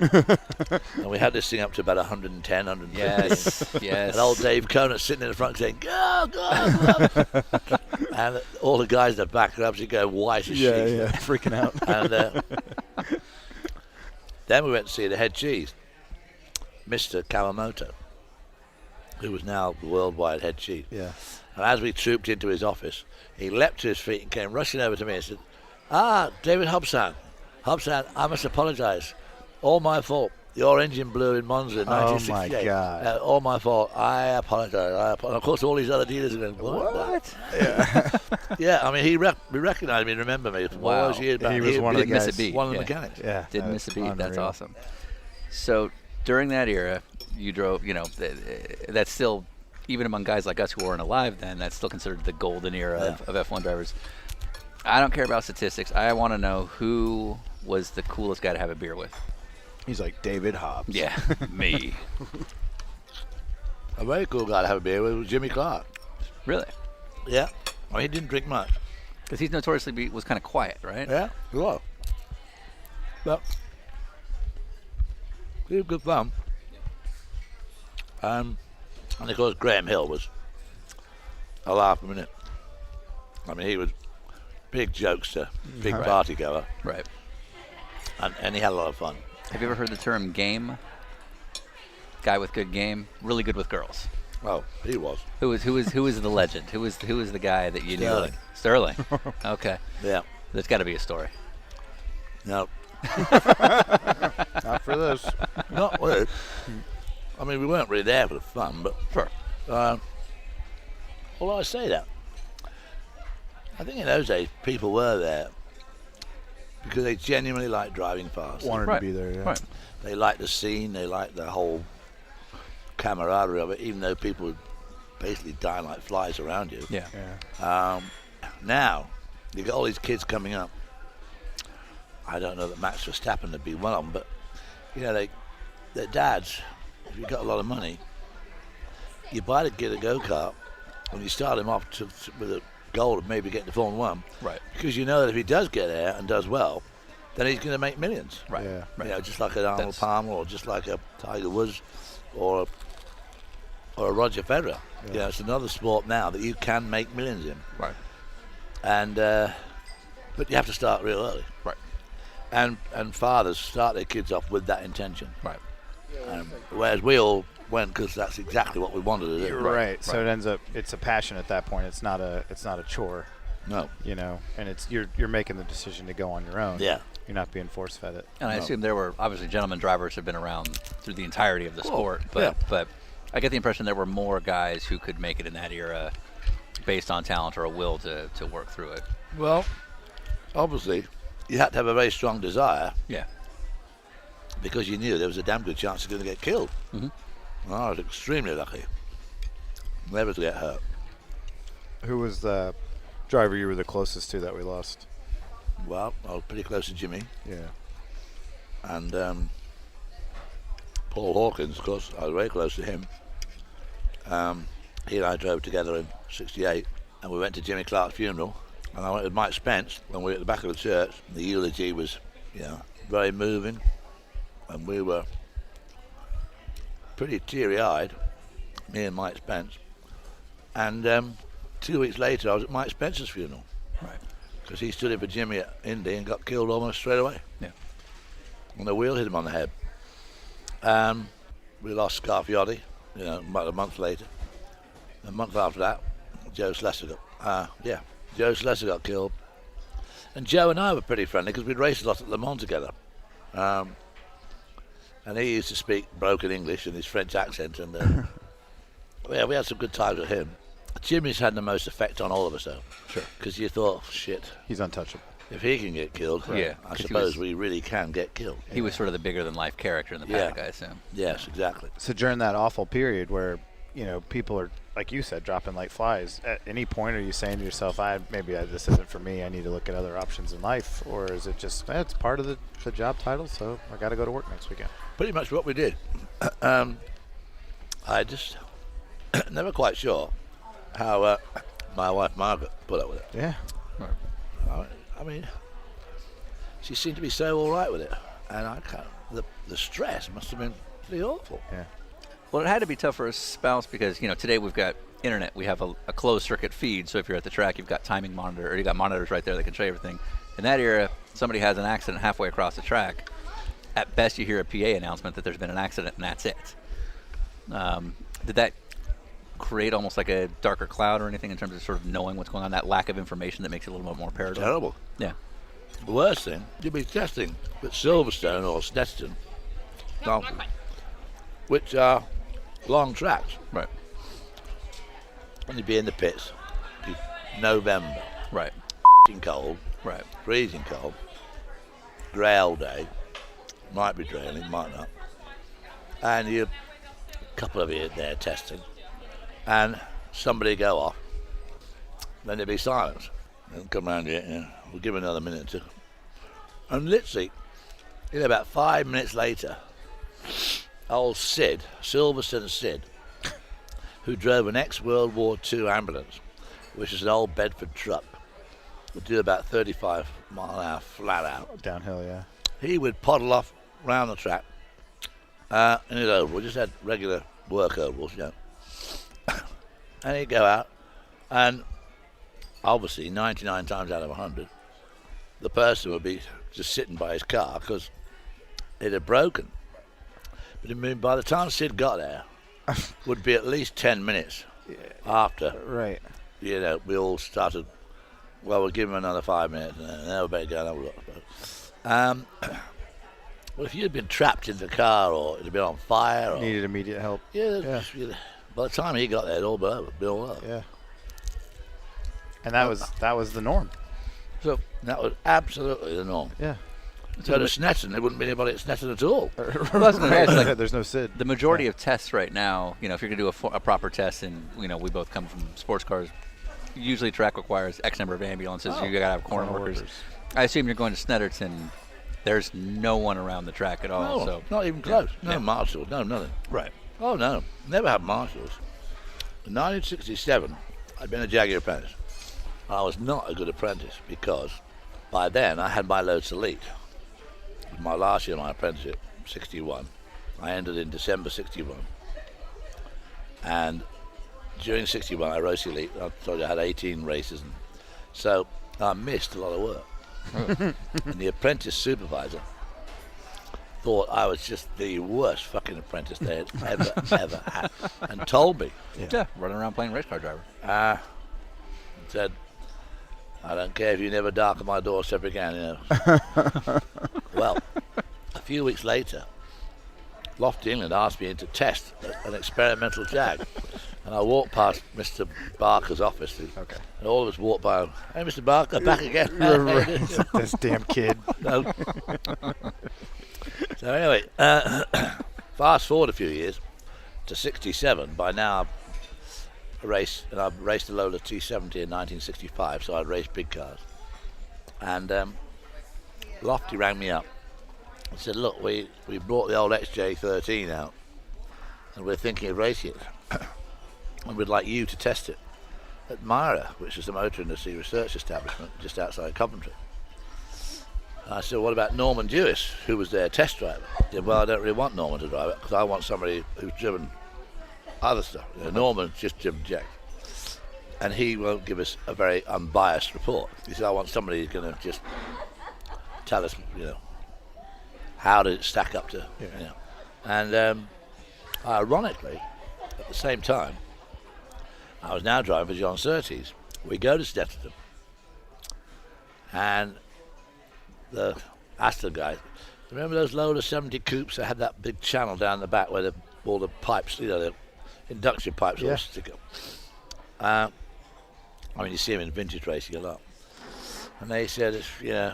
And we had this thing up to about 110, 150. Yes. And old Dave Conant sitting in the front saying, go, go, go. And all the guys in the back are absolutely going white as sheets. Yeah, freaking out. And then we went to see the head cheese, Mr. Kawamoto, who was now the worldwide head cheese. Yeah. And as we trooped into his office, he leapt to his feet and came rushing over to me and said, David Hobbs-san, I must apologize. All my fault. Your engine blew in Monza in 1968. Oh, my God. All my fault. I apologize. And of course, all these other dealers are going, what? Yeah. Yeah, I mean, he recognized me and remembered me from all those years back. He was one of the guys. Miss a beat. One of the mechanics. Yeah. Didn't miss a beat. That's unreal. awesome. So during that era, you drove, that's still, even among guys like us who weren't alive then, that's still considered the golden era of F1 drivers. I don't care about statistics. I want to know who was the coolest guy to have a beer with. He's like David Hobbs. Yeah, me. A very cool guy to have a beer with was Jimmy Clark. Really? Yeah. Well, he didn't drink much. Because he's notoriously was kind of quiet, right? Yeah, he was. But he was good fun. And of course, Graham Hill was a laugh a minute. I mean, he was big jokester, big party goer, Right. and he had a lot of fun. Have you ever heard the term game? Guy with good game, really good with girls. Oh, he was. Who is the legend? Who is the guy that you Sterling. knew? Sterling. Okay. Yeah. There's got to be a story. No, Not for this. not really. I mean, we weren't really there for the fun, but Sure. although I say that, I think in those days people were there because they genuinely liked driving fast. Wanted Right. to be there, yeah. Right. They liked the scene, they liked the whole camaraderie of it, even though people would basically die like flies around you. Yeah. Yeah. Now, you got all these kids coming up. I don't know that Max Verstappen would be one of them, but, you know, their dads, if you've got a lot of money, you buy the kid a go-kart and you start him off with a goal of maybe getting to Formula 1. Right. Because you know that if he does get there and does well, then he's going to make millions. Right. Yeah. Right. You know, just like an Arnold That's- Palmer or just like a Tiger Woods or a Roger Federer. Yeah. You know, it's another sport now that you can make millions in. Right. And but you have to start real early. Right. And fathers start their kids off with that intention. Right. Whereas we all went because that's exactly what we wanted to do. Right. So it ends up it's a passion at that point. It's not a chore, No. you know. And it's you're making the decision to go on your own. Yeah. You're not being force fed it. And I assume there were obviously gentlemen drivers have been around through the entirety of the sport, but yeah. but I get the impression there were more guys who could make it in that era based on talent or a will to work through it. Well, obviously, you had to have a very strong desire Yeah. because you knew there was a damn good chance you're going to get killed. Mhm. Well, I was extremely lucky never to get hurt. Who was the driver you were the closest to that we lost? Well, I was pretty close to Jimmy. Yeah. And Paul Hawkins, of course, I was very close to him. He and I drove together in '68, and we went to Jimmy Clark's funeral. And I went with Mike Spence when we were at the back of the church. The eulogy was, you know, very moving, and we were pretty teary-eyed, me and Mike Spence. And 2 weeks later, I was at Mike Spence's funeral. Right. Because he stood in for Jimmy at Indy and got killed almost straight away. Yeah. And the wheel hit him on the head. We lost Scarfiotti, you know, about a month later. A month after that, Joe Slessor got killed. And Joe and I were pretty friendly because we'd raced a lot at Le Mans together. And he used to speak broken English and his French accent, and yeah, we had some good times with him. Jimmy's had the most effect on all of us, though. Sure. Because you thought, shit, He's untouchable. if he can get killed, Yeah, I 'cause he suppose was- we really can get killed. He was sort of the bigger than life character in the Yeah. paddock, I assume. Yes, exactly. So during that awful period where, you know, people are, like you said, dropping like flies, at any point are you saying to yourself, this isn't for me, I need to look at other options in life? Or is it just, it's part of the job title, so I got to go to work next weekend? Pretty much what we did. I just never quite sure how my wife Margaret put up with it. Yeah. I mean, she seemed to be so all right with it, and the stress must have been pretty awful. Yeah. Well, it had to be tough for a spouse because, you know, today we've got internet. We have a closed circuit feed. So if you're at the track, you've got timing monitor, or you got monitors right there that can show you everything. In that era, somebody has an accident halfway across the track. At best, you hear a PA announcement that there's been an accident, and that's it. Did that create almost like a darker cloud or anything in terms of sort of knowing what's going on, that lack of information that makes it a little bit more paranoid? Terrible. Yeah. The worst thing, you'd be testing at Silverstone or Stetson, which are long tracks, Right. and you'd be in the pits, November, Right. cold, Right. freezing cold, grey all day, might be draining, might not, and you, a couple of you there testing, and somebody go off, then there'd be silence, and come round here, we'll give another minute or two, and literally, about 5 minutes later, old Sid, Silverstone Sid, who drove an ex-World War II ambulance, which is an old Bedford truck, would do about 35 mile an hour flat out. Downhill, yeah. He would poddle off round the track in his overall, just had regular work overalls, you know. And he'd go out, and obviously 99 times out of 100, the person would be just sitting by his car because it had broken. But I mean, by the time Sid got there, would be at least 10 minutes after. Right. You know, we all started. Well, we'll give him another 5 minutes, and then we better go and have a look. Well, if you'd been trapped in the car or it had been on fire, or Needed immediate help. yeah. By the time he got there, it'd all been over. Yeah. And that was the norm. So that was absolutely the norm. Yeah. So to Snetton, there wouldn't be anybody at Snetton at all. Well, I was gonna ask, like, There's no Sid. the majority of tests right now, you know, if you're going to do a proper test, and, you know, we both come from sports cars, usually track requires X number of ambulances. You got to have corner workers. I assume you're going to Snetterton. There's no one around the track at all. No, So not even close. No marshals, no nothing. Right. Oh, no. Never had marshals. In 1967, I'd been a Jaguar apprentice. I was not a good apprentice because by then I had my loads elite. My last year of my apprenticeship, 61. I ended in December 61. And during 61, I raced elite. I told you I had 18 races. And so I missed a lot of work. And the apprentice supervisor thought I was just the worst fucking apprentice they had ever had, and told me, Yeah, running around playing race car driver. said, I don't care if you never darken my doorstep again, you know. Well, a few weeks later, Lofty England asked me to test an experimental Jag. And I walked past Mr. Barker's office. Okay. And all of us walked by him. Hey, Mr. Barker, back again. This damn kid. No. So anyway, fast forward a few years to 67. By now, I've raced a Lola T70 in 1965, so I'd raced big cars. And Lofty rang me up and said, look, we brought the old XJ13 out, and we're thinking of racing it. And we'd like you to test it at Myra, which is the motor industry research establishment just outside Coventry. And I said, what about Norman Dewis, who was their test driver? He said, well, I don't really want Norman to drive it because I want somebody who's driven other stuff. You know, Norman's just driven Jack. And he won't give us a very unbiased report. He said, I want somebody who's going to just tell us, you know, how did it stack up to, you know. And ironically, at the same time, I was now driving for John Surtees. We go to Snetterton, and the Aston guy, remember those Lola 70 coupes that had that big channel down the back where all the pipes, you know, the induction pipes all stick up? I mean, you see them in vintage racing a lot. And they said,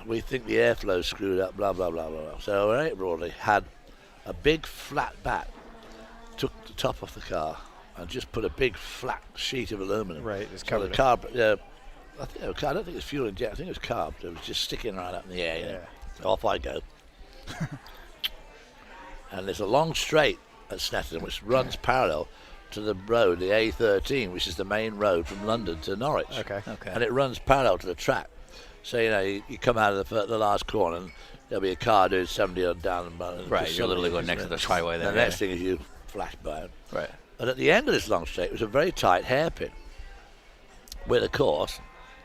we think the airflow's screwed up, blah, blah, blah, blah, blah. So Eric Broadley had a big flat back, took the top off the car, and just put a big flat sheet of aluminum. Right, it's so the covered. carb, I don't think it was fuel injected. I think it was carb. It was just sticking right up in the air. You know? So off I go. And there's a long straight at Snetterton which runs parallel to the road, the A13, which is the main road from London to Norwich. Okay. And it runs parallel to the track. So, you come out of the last corner and there'll be a car doing 70 on down the Right, you're literally going next to the highway there. The next thing is you flash by it. Right. And at the end of this long straight was a very tight hairpin with, of course,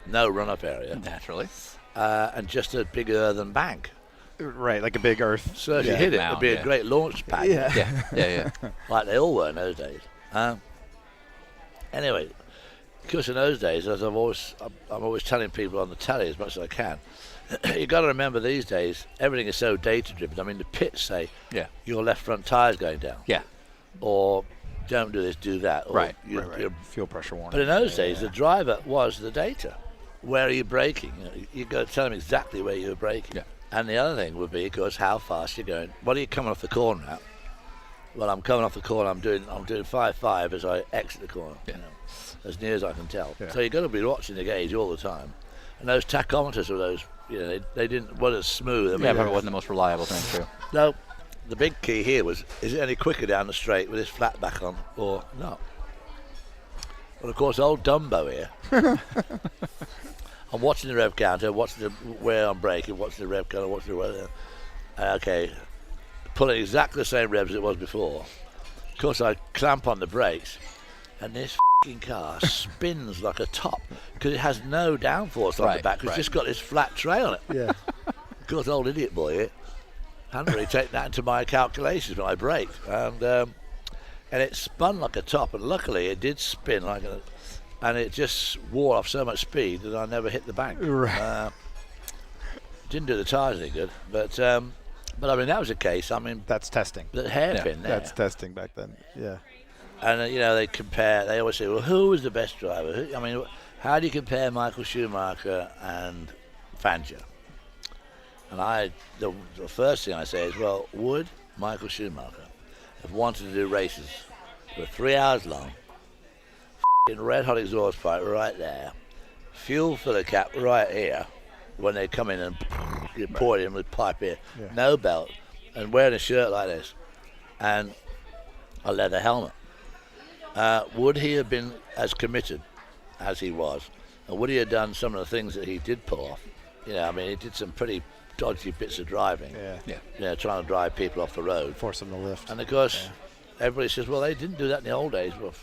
no run-up area. Naturally. And just a big earthen bank. Right, like a big earth. So if you hit it, mound, it'd be a great launch pad. Yeah. Like they all were in those days. Anyway, because in those days, as I'm always telling people on the telly as much as I can, you've got to remember these days, everything is so data-driven. I mean, the pits say, your left front tire's going down. Yeah. Or don't do this, do that. Or Right. Fuel pressure warning. But in those days, the driver was the data. Where are you braking? You've got to tell them exactly where you're braking. Yeah. And the other thing would be, of course, how fast you're going. What are you coming off the corner at? Well, I'm coming off the corner. I'm doing 5.5 as I exit the corner. Yeah. As near as I can tell. Yeah. So you've got to be watching the gauge all the time. And those tachometers were those, they weren't as smooth. I mean, Yeah, but it wasn't the most reliable thing, too. no, the big key here was, is it any quicker down the straight with this flat back on or not? Well, of course, old Dumbo here. I'm watching the rev counter, watching where I'm braking, watching the rev counter, watching the weather. Okay, pulling exactly the same revs as it was before. Of course, I clamp on the brakes, and this f***ing car spins like a top because it has no downforce on the back. It's just got this flat tray on it. Yeah. Of course, old idiot boy here hadn't really taken that into my calculations when I braked. And it spun like a top. And luckily, it did spin like a... And it just wore off so much speed that I never hit the bank. Right. Didn't do the tyres any good. But I mean, that was the case. I mean... That's testing. The hairpin there. That's testing back then, yeah. And, they compare, they always say, well, who was the best driver? I mean, how do you compare Michael Schumacher and Fangio? And the first thing I say is, well, would Michael Schumacher have wanted to do races that were 3 hours long, red hot exhaust pipe right there, fuel filler cap right here, when they come in and you pour it in with pipe here, no belt, and wearing a shirt like this, and a leather helmet? Would he have been as committed as he was? And would he have done some of the things that he did pull off? I mean, he did some pretty dodgy bits of driving. Yeah. Trying to drive people off the road. Force them to lift. And, of course, everybody says, well, they didn't do that in the old days. Well,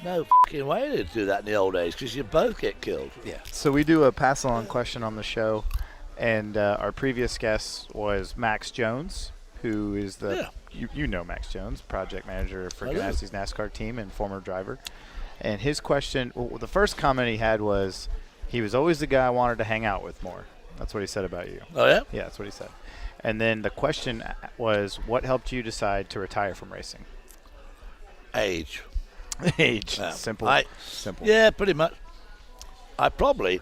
no f***ing way they did do that in the old days because you both get killed. Yeah. So we do a pass-along question on the show, and our previous guest was Max Jones, who is the you know Max Jones, project manager for Ganassi's NASCAR team and former driver. And his question, the first comment he had was, he was always the guy I wanted to hang out with more. That's what he said about you. Oh, yeah? Yeah, that's what he said. And then the question was, what helped you decide to retire from racing? Age. Age. Yeah. Simple. Simple. Yeah, pretty much. I probably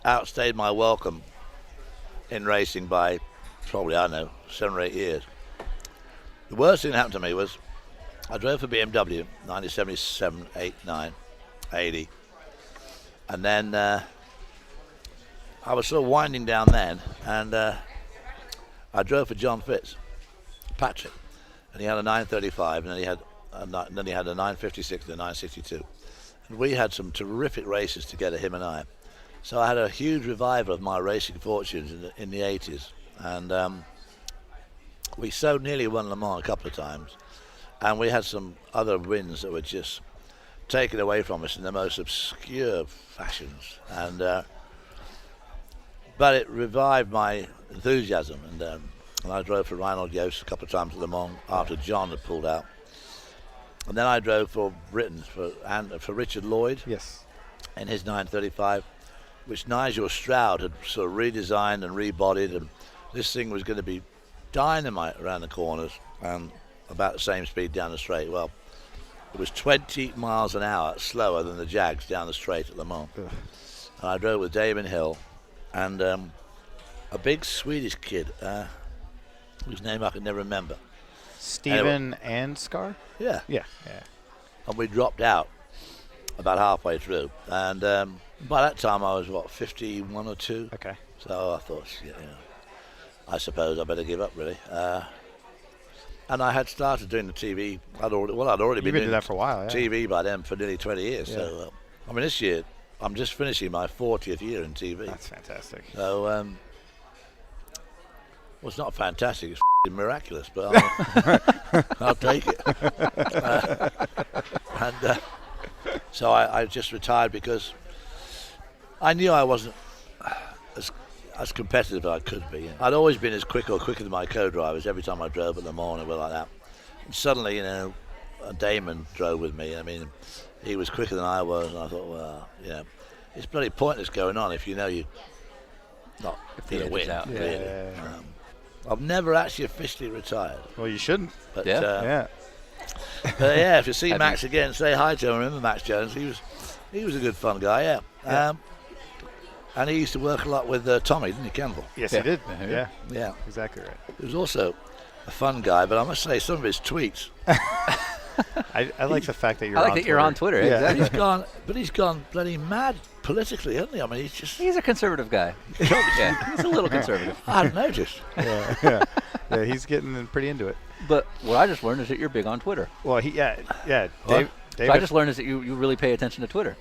outstayed my welcome in racing by probably, 7 or 8 years. The worst thing that happened to me was I drove for BMW 1977, 8, 9, 80. And then I was sort of winding down then, and I drove for John Fitzpatrick, and he had a 935, and then he had a 956 and a 962. And we had some terrific races together, him and I. So I had a huge revival of my racing fortunes in the 80s, and we so nearly won Le Mans a couple of times, and we had some other wins that were just taken away from us in the most obscure fashions, and but it revived my enthusiasm, and I drove for Reinhold Jost a couple of times at Le Mans after John had pulled out, and then I drove for Britain for Richard Lloyd, in his 935, which Nigel Stroud had sort of redesigned and rebodied, and this thing was going to be dynamite around the corners and about the same speed down the straight. Well, it was 20 miles an hour slower than the Jags down the straight at Le Mans. And I drove with Damon Hill and a big Swedish kid whose name I can never remember. Steven Ansgar? Yeah. Yeah. And we dropped out about halfway through. And by that time I was, 51 or 2? Okay. So I thought, I suppose I better give up, really. And I had started doing the TV. I'd already been doing that for a while, yeah. TV by then for nearly 20 years. Yeah. So, this year, I'm just finishing my 40th year in TV. That's fantastic. So, it's not fantastic. It's miraculous, but I'll take it. So I just retired because I knew I wasn't as competitive as I could be. I'd always been as quicker than my co-drivers every time I drove at Le Mans and like that. And suddenly, Damon drove with me. I mean, he was quicker than I was, and I thought, well, it's bloody pointless going on if you know you're not going to win. Out. Really. I've never actually officially retired. Well, you shouldn't. But, But if you see Max again, say hi to him. Remember Max Jones? He was a good fun guy. And he used to work a lot with Tommy, didn't he, Campbell? Yes, he did. Yeah, exactly right. He was also a fun guy, but I must say some of his tweets. I like the fact that you're on Twitter. Yeah. Exactly. He's gone bloody mad politically, hasn't he? I mean, he's a conservative guy. He's a little conservative. I hadn't noticed. Yeah, he's getting pretty into it. But what I just learned is that you're big on Twitter. Well, David. So I just learned is that you really pay attention to Twitter.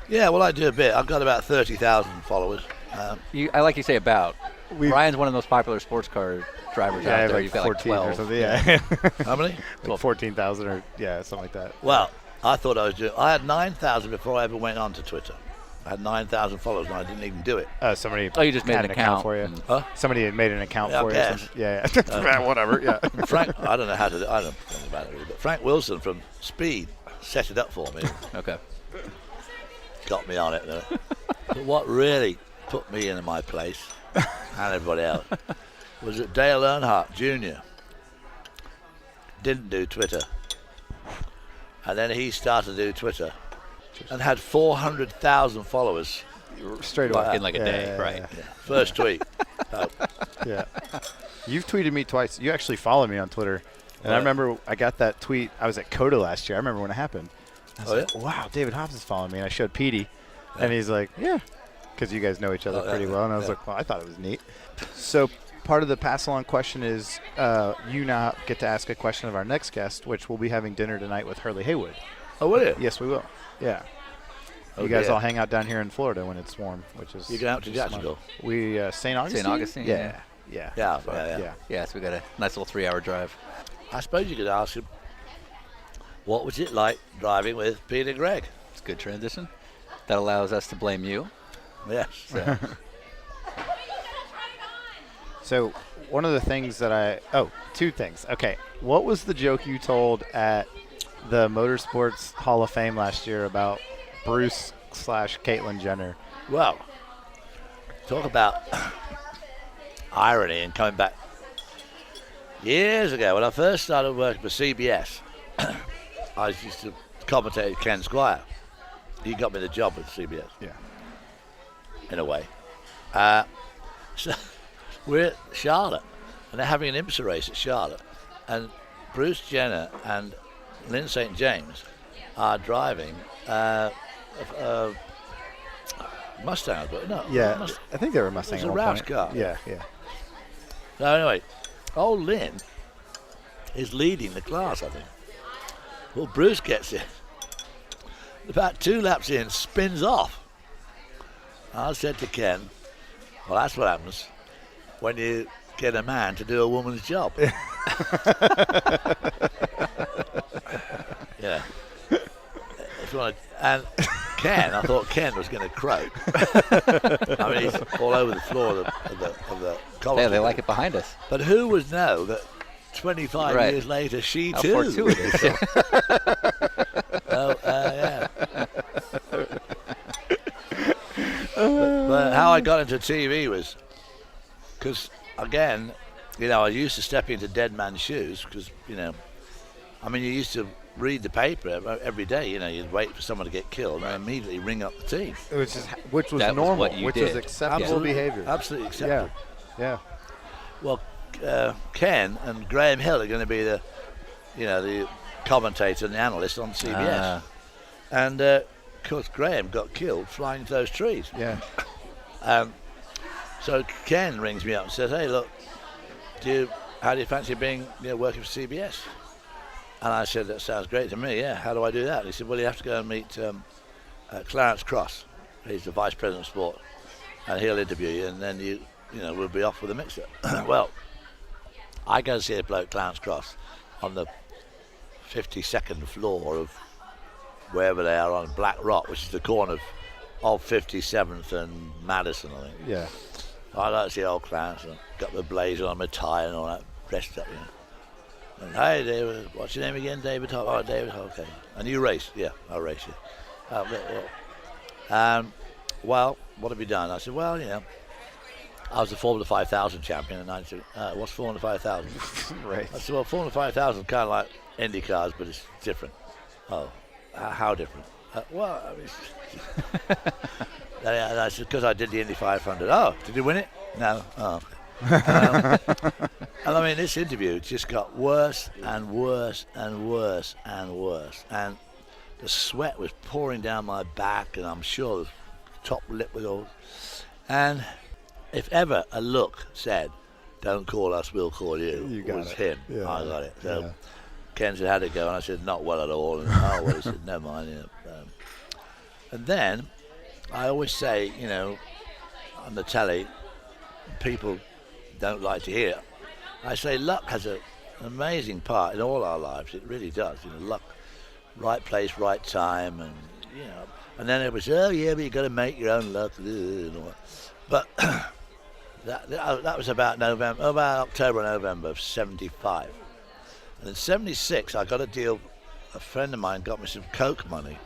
Yeah, well, I do a bit. I've got about 30,000 followers. I like you say about. Ryan's one of the most popular sports car drivers out there. Like You've got 14 like 12. or something. Yeah. How many? Like 14,000 or something like that. Well, I thought I was doing. I had 9,000 before I ever went on to Twitter. I had 9,000 followers and I didn't even do it. Somebody. Oh, you just made had an account for you. Huh? Somebody had made an account Yeah, for I you. guess. Yeah. Whatever. Yeah. Frank, I don't know how to do. I don't know about it really, but Frank Wilson from Speed set it up for me. Okay. Got me on it though. But what really put me into my place and everybody else was that Dale Earnhardt Jr. didn't do Twitter. And then he started to do Twitter and had 400,000 followers. Straight away. In like a day, right. Yeah. First tweet. Yeah. You've tweeted me twice. You actually follow me on Twitter. And I remember I got that tweet. I was at COTA last year. I remember when it happened. I was like, wow, David Hobbs is following me. And I showed Petey. And he's like, yeah. Because you guys know each other pretty well. And I was like, well, I thought it was neat. So part of the pass-along question is you now get to ask a question of our next guest, which we'll be having dinner tonight with Hurley Haywood. Oh, will you? Yes, we will. Yeah. Oh, you guys yeah. all hang out down here in Florida when it's warm, which is. You go out to smart. Jacksonville? We St. Augustine. St. Augustine, Yeah. Yeah, so we got a nice little 3-hour drive. I suppose you could ask him, what was it like driving with Peter Gregg? It's a good transition. That allows us to blame you. Yes. So. So one of the things that two things. Okay, what was the joke you told at the Motorsports Hall of Fame last year about Bruce / Caitlyn Jenner? Well, talk about irony and coming back. Years ago, when I first started working for CBS, I used to commentate with Ken Squire. He got me the job with CBS. Yeah. In a way. So we're at Charlotte, and they're having an IMSA race at Charlotte, and Bruce Jenner and Lynn St. James are driving Mustang, but no. Yeah, I think they were Mustang. It was at a one Roush point. car. Yeah. So anyway, old Lynn is leading the class, I think. Well, Bruce gets in. About 2 laps in, spins off. I said to Ken, well, that's what happens when you get a man to do a woman's job. Yeah. And Ken, I thought Ken was going to croak. I mean, he's all over the floor of the college. Yeah, they like it behind us. But who would know that 25 Right. years later, she How too. fortuitous. Yeah. But how I got into TV was because, again, I used to step into dead man's shoes because, I mean, you used to read the paper every day. You'd wait for someone to get killed and immediately ring up the team. Which was That was normal, what you which did. was acceptable Absolutely. behavior. Absolutely acceptable. Yeah. Well, Ken and Graham Hill are going to be the commentator and the analyst on CBS. And, of course, Graham got killed flying into those trees. Yeah. So Ken rings me up and says, hey, look, how do you fancy being working for CBS? And I said, that sounds great to me, yeah. How do I do that? And he said, well, you have to go and meet Clarence Cross. He's the Vice President of Sport. And he'll interview you, and then we'll be off with a mixer. Well, I go and see a bloke, Clarence Cross, on the 52nd floor of wherever they are on Black Rock, which is the corner of 57th and Madison, I think. Yeah. I like to see old Clarence, and got the blazer on, my tie and all that, dressed up, And, hey, David, what's your name again? David Hobbs. Oh, David Hobbs, okay. And you race? Yeah, I'll race you. Well, what have you done? I said, well, I was the Formula 5000 champion in 92. What's Formula 5000? Right. I said, well, Formula 5000 is kind of like IndyCars, but it's different. Oh, how different? Well, I mean, and I said, because I did the Indy 500. Oh, did you win it? No. Oh. And I mean, this interview just got worse and worse and worse and worse. And the sweat was pouring down my back, and I'm sure the top lip was all. And if ever a look said, don't call us, we'll call you, You got was it. him. Yeah. I got it. So Yeah. Ken said, how'd it go? And I said, not well at all. And he said, never mind. And then I always say, on the telly, people don't like to hear. I say luck has an amazing part in all our lives. It really does. Luck right place, right time, and and then it was, oh yeah, but you got to make your own luck. But that was about October, November of '75, and in '76 I got a deal. A friend of mine got me some Coke money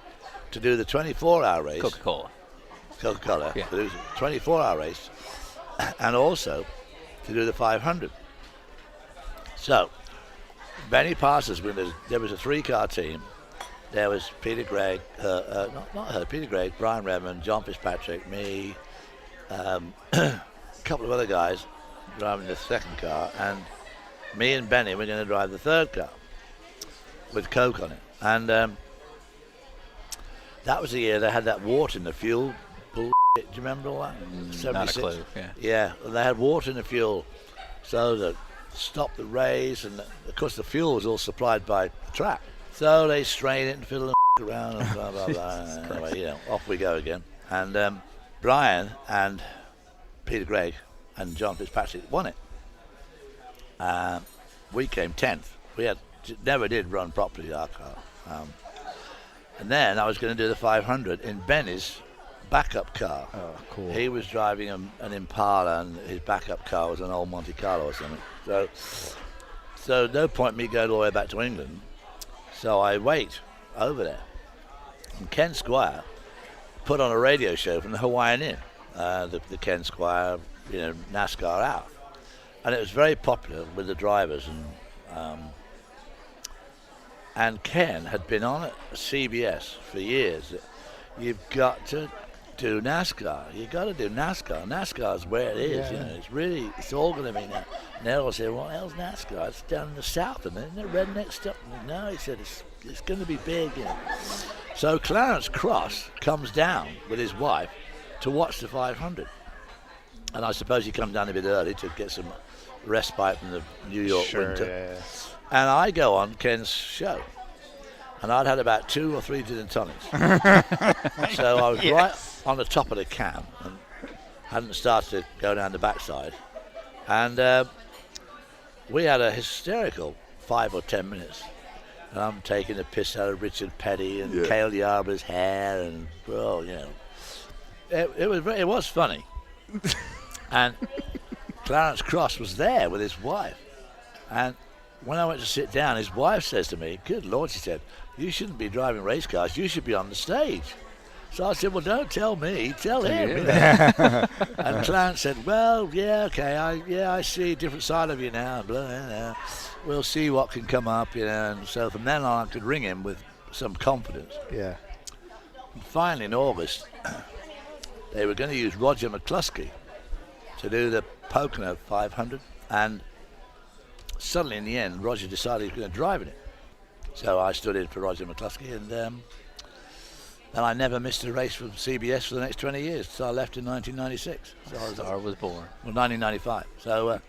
to do the 24-hour race. Coca-Cola, yeah. to do the 24-hour race, and also to do the 500. So Benny passes when there was a 3-car team. There was Peter Gregg, Peter Gregg, Brian Redmond, John Fitzpatrick, me, a couple of other guys driving the 2nd car, and me and Benny were going to drive the 3rd car with Coke on it. And that was the year they had that water in the fuel bullshit. Do you remember all that? Not a clue. Yeah, and they had water in the fuel, so that stopped the race, and of course the fuel was all supplied by the track. So they strain it and fiddle and around and blah blah blah. Anyway, off we go again. And Brian and Peter Gregg and John Fitzpatrick won it. We came 10th. We never did run properly, our car. And then I was going to do the 500 in Benny's backup car. Oh, cool. He was driving an Impala, and his backup car was an old Monte Carlo or something. So no point me going all the way back to England. So I wait over there. And Ken Squire put on a radio show from the Hawaiian Inn, the Ken Squire, NASCAR hour. And it was very popular with the drivers. And Ken had been on at CBS for years. You've got to do NASCAR. You've got to do NASCAR. NASCAR's where it is. Yeah. It's all going to be now. And they'll say, what the hell's NASCAR? It's down in the south, and then the redneck stuff. No, he said, it's going to be big. So Clarence Cross comes down with his wife to watch the 500. And I suppose he comes down a bit early to get some respite from the New York winter. Yeah. And I go on Ken's show. And I'd had about 2 or 3 gin and tonics. So I was right on the top of the can and hadn't started to go down the backside. And we had a hysterical 5 or 10 minutes. And I'm taking the piss out of Richard Petty and Cale Yarber's hair. And, it was funny. And Clarence Cross was there with his wife. And when I went to sit down, his wife says to me, good Lord, she said, you shouldn't be driving race cars, you should be on the stage. So I said, well, don't tell me, tell him. And Clarence said, well, yeah, okay, I see a different side of you now. Blah, blah, blah. We'll see what can come up, and so from then on I could ring him with some confidence. Yeah. And finally in August, they were going to use Roger McCluskey to do the Pocono 500, and suddenly in the end Roger decided he was going to drive in it. So I stood in for Roger McCluskey, and I never missed a race from CBS for the next 20 years. So I left in 1996. So I was born. Well, 1995. So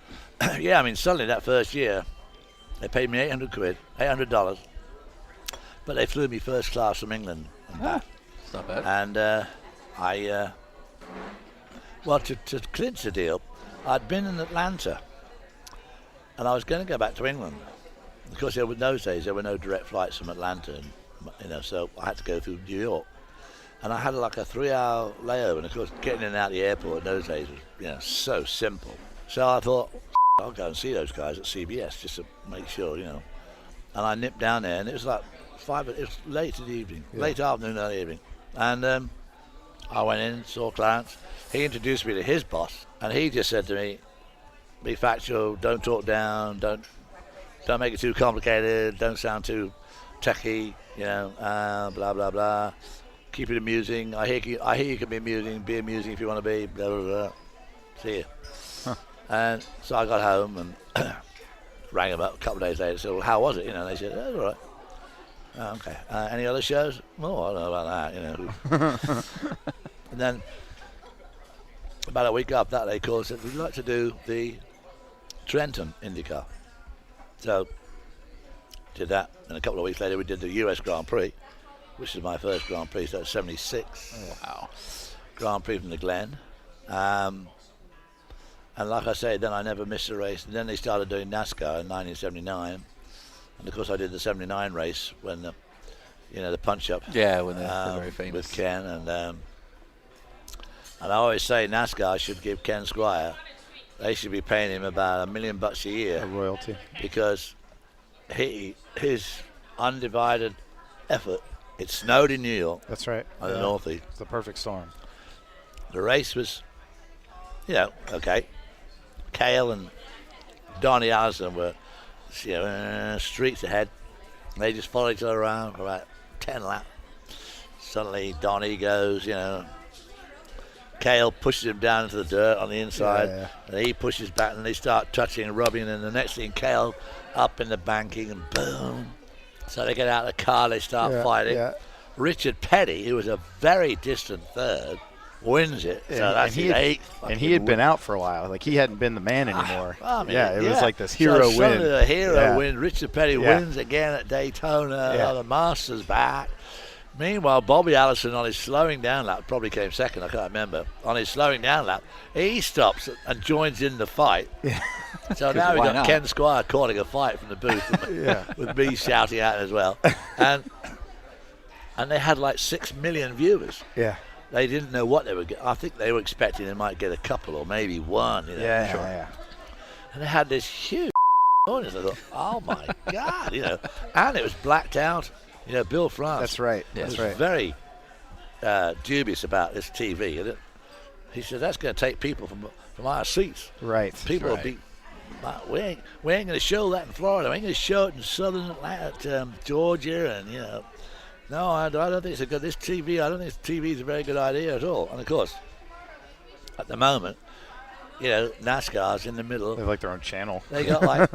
suddenly that first year they paid me $800, but they flew me first class from England and back. It's not bad. And to clinch the deal, I'd been in Atlanta, and I was going to go back to England. Of course, in those days there were no direct flights from Atlanta, and so I had to go through New York. And I had like a 3-hour layover, and of course, getting in and out of the airport in those days was so simple. So I thought, I'll go and see those guys at CBS just to make sure, And I nipped down there, and it was like it was late in the evening, late afternoon, early evening. And I went in, saw Clarence. He introduced me to his boss, and he just said to me, be factual, don't talk down, don't make it too complicated, don't sound too techy, blah, blah, blah. Keep it amusing. I hear you can be amusing if you want to be, blah, blah, blah. See you. Huh. And so I got home and rang them up a couple of days later and said, well, how was it? They said, oh, all right. Oh, okay. Any other shows? Oh, I don't know about that, And then about a week after that, they called and said, we'd like to do the Trenton IndyCar. So did that, and a couple of weeks later we did the US Grand Prix, which is my first Grand Prix, so that was 76. Oh, wow. Grand Prix from the Glen. And like I said, then I never missed a race. And then they started doing NASCAR in 1979. And of course I did the 79 race when, the punch-up. Yeah, when they're very famous. With Ken. And I always say NASCAR should give Ken Squire, they should be paying him about $1 million a year. A royalty. Because his undivided effort, it snowed in New York. That's right. On the Northeast. It's the perfect storm. The race was, okay. Cale and Donnie Allison were, streets ahead. They just followed each other around for about 10 laps. Suddenly Donnie goes, Cale pushes him down into the dirt on the inside, and he pushes back, and they start touching and rubbing, and the next thing, Cale up in the banking, and boom. So they get out of the car, they start fighting. Yeah. Richard Petty, who was a very distant third, wins it. So that's his eighth. And he had been out for a while. Like, he hadn't been the man anymore. It was like this hero win. The hero win. Richard Petty wins again at Daytona. The Masters back. Meanwhile, Bobby Allison on his slowing down lap, probably came second, I can't remember. On his slowing down lap, he stops and joins in the fight. Yeah. So now we've got Ken Squire calling a fight from the booth with me shouting out as well. And they had like 6 million viewers. Yeah. They didn't know what they were getting. I think they were expecting they might get a couple or maybe one. Yeah. And they had this huge audience. I thought, oh my God, and it was blacked out. Bill France. That's right. Was very dubious about this TV. He said that's going to take people from our seats. Right. People will be. We ain't going to show that in Florida. We ain't going to show it in southern Atlanta, Georgia, and No, I don't think it's a good. This TV. I don't think this TV is a very good idea at all. And of course, at the moment, NASCAR's in the middle. They have like their own channel. They got like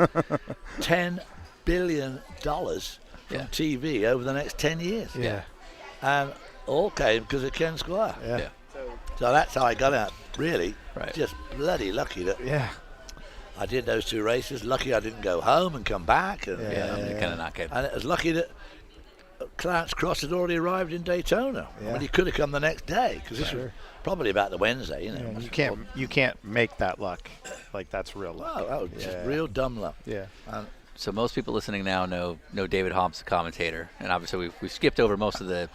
$10 billion. From TV over the next 10 years. Yeah. And all came because of Ken Squire. Yeah. So that's how I got out, really. Right. Just bloody lucky that I did those 2 races. Lucky I didn't go home and come back. And, kind of not good. And it was lucky that Clarence Cross had already arrived in Daytona. Yeah. I mean, he could have come the next day because this was probably about the Wednesday. You can't make that luck. Like, that's real luck. Wow, that was just real dumb luck. Yeah. So most people listening now know David Hobbs, the commentator, and obviously we've skipped over most of the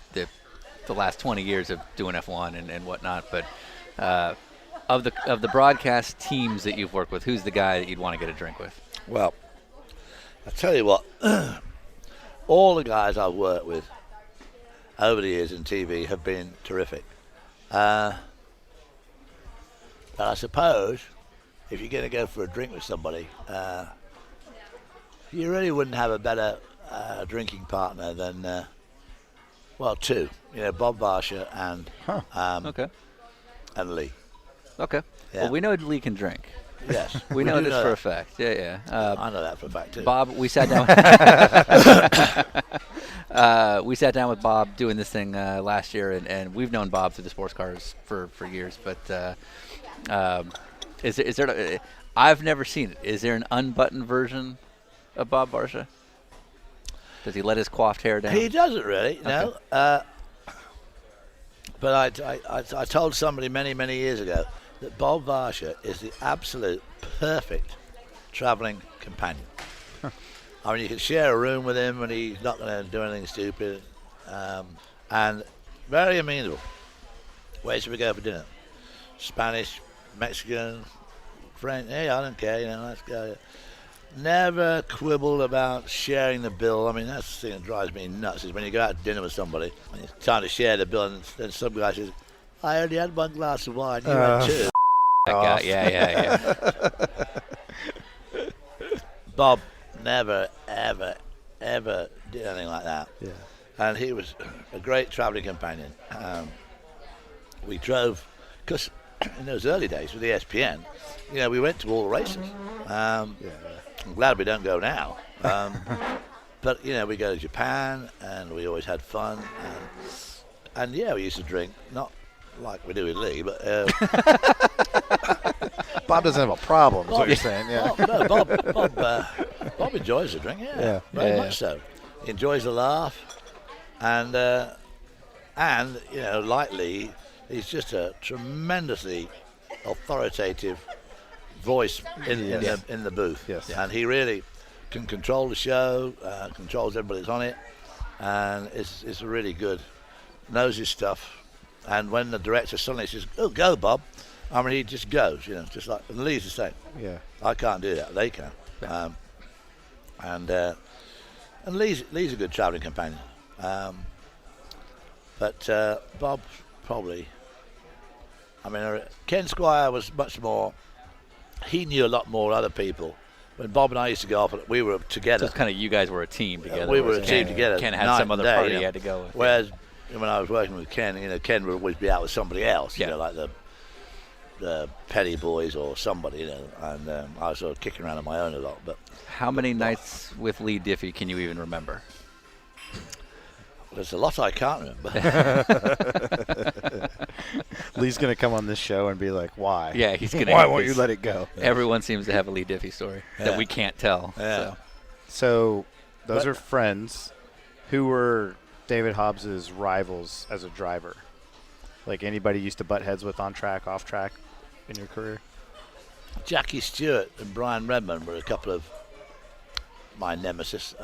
last 20 years of doing F1 and whatnot. But of the broadcast teams that you've worked with, who's the guy that you'd want to get a drink with? Well, I tell you what, all the guys I've worked with over the years in TV have been terrific. But I suppose if you're going to go for a drink with somebody. You really wouldn't have a better drinking partner than, 2. Bob Varsha and and Lee. Okay. Yeah. Well, we know Lee can drink. Yes. we know this for a fact. Yeah. I know that for a fact too. Bob, we sat down. We sat down with Bob doing this thing last year, and we've known Bob through the sports cars for years. But is there? I've never seen it. Is there an unbuttoned version of Bob Varsha? Does he let his coiffed hair down? He doesn't really, no. But I told somebody many years ago that Bob Varsha is the absolute perfect traveling companion. I mean, you can share a room with him and he's not going to do anything stupid. And very amenable. Where should we go for dinner? Spanish, Mexican, French. Hey, I don't care, let's go. Never quibbled about sharing the bill. I mean, that's the thing that drives me nuts is when you go out to dinner with somebody and it's time to share the bill and then some guy says, I only had 1 glass of wine, you had 2. Yeah. Bob never, ever did anything like that. Yeah. And he was a great traveling companion. We drove, because in those early days with ESPN, we went to all the races. I'm glad we don't go now. But, we go to Japan, and we always had fun. And we used to drink, not like we do with Lee, but... Bob doesn't have a problem, is what you're saying. Yeah. Bob enjoys the drink, very much so. He enjoys the laugh. And like Lee, he's just a tremendously authoritative voice in the booth. Yes. And he really can control the show, controls everybody that's on it. and is really good, knows his stuff. And when the director suddenly says, "Oh, go, Bob," I mean, he just goes, just like, and Lee's the same. Yeah. I can't do that. They can. And Lee's a good travelling companion. But Bob probably, I mean, Ken Squire was much more, he knew a lot more other people. When Bob and I used to go off, we were together. So it's kind of you guys were a team together. We were a Ken- team together. Ken had night some and other day, party he had to go with. Whereas when I was working with Ken, Ken would always be out with somebody else, like the Petty Boys or somebody, and I was sort of kicking around on my own a lot. But How many nights with Lee Diffie can you even remember? there's a lot I can't remember. Lee's going to come on this show and be like, why? Yeah, he's going to. Why won't you let it go? Everyone seems to have a Lee Diffie story that we can't tell. Yeah. So those But- are friends. Who were David Hobbs's rivals as a driver? Like anybody you used to butt heads with on track, off track in your career? Jackie Stewart and Brian Redmond were a couple of my nemesis.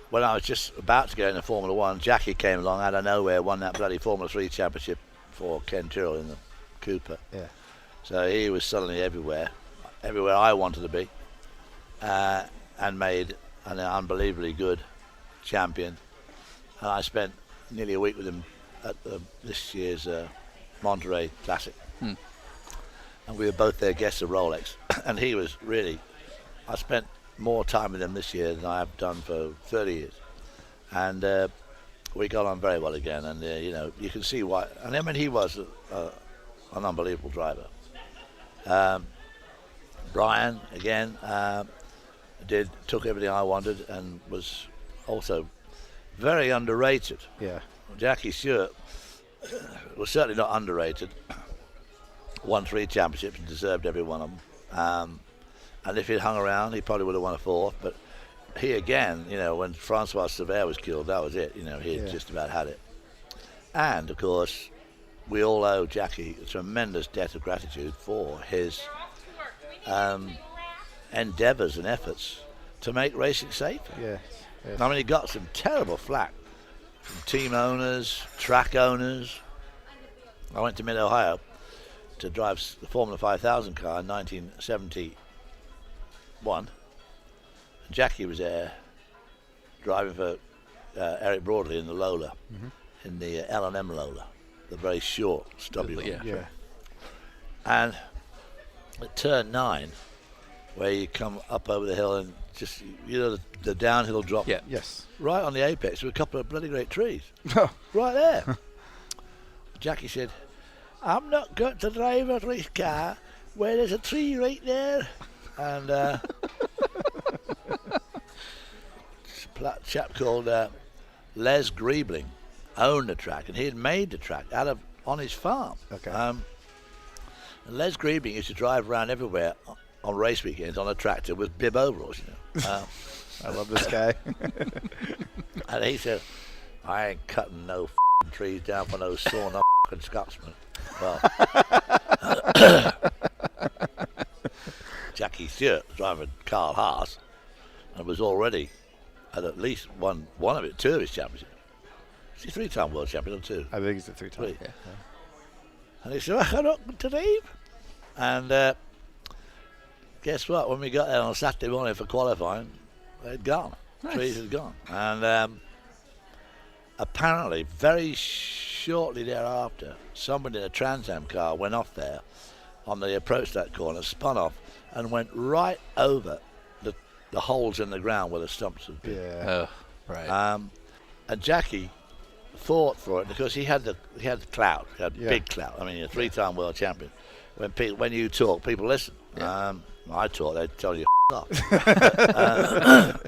When I was just about to go into Formula One, Jackie came along out of nowhere, won that bloody Formula 3 championship for Ken Tyrrell in the Cooper. Yeah. So he was suddenly everywhere I wanted to be, and made an unbelievably good champion. And I spent nearly a week with him at this year's Monterey Classic. And we were both their guests of Rolex. And he was really, I spent more time with him this year than I have done for 30 years. And we got on very well again. And, you can see why. And I mean, he was an unbelievable driver. Brian, again, took everything I wanted and was also very underrated. Yeah. Jackie Stewart was certainly not underrated. Won 3 championships and deserved every one of them. And if he'd hung around, he probably would have won a 4th. But he again, when Francois Sever was killed, that was it. He had just about had it. And of course, we all owe Jackie a tremendous debt of gratitude for his endeavours and efforts to make racing safer. Yeah. I mean, he got some terrible flack from team owners, track owners. I went to Mid-Ohio to drive the Formula 5000 car in 1971. And Jackie was there driving for Eric Broadley in the Lola, in the L&M Lola, the very short, stubby one. Yeah. And at turn 9, where you come up over the hill and just, the downhill drop. Yeah. Yes. Right on the apex were a couple of bloody great trees. Right there. Jackie said, "I'm not going to drive a race car where there's a tree right there." And a chap called Les Griebling owned the track, and he had made the track on his farm. Okay. And Les Griebling used to drive around everywhere on race weekends on a tractor with bib overalls. I love this guy. And he said, "I ain't cutting no trees down for no sawn up Scotsman." Well, Jackie Stewart was driving Carl Haas and was already at least one of it, 2 of his championships. Is he 3-time world champion or 2? I think he's a 3-time. 3. Yeah. And he said, "I'm not going to leave." And guess what? When we got there on Saturday morning for qualifying, they'd gone. Nice. Trees had gone. And apparently, very shortly thereafter, somebody in a Trans Am car went off there on the approach to that corner, spun off, and went right over the holes in the ground where the stumps had been. Yeah. Oh, right. And Jackie fought for it because he had the clout, he had Yeah. big clout. I mean, you're a 3-time world champion. When you talk, people listen. Yeah. I talk, they tell you off.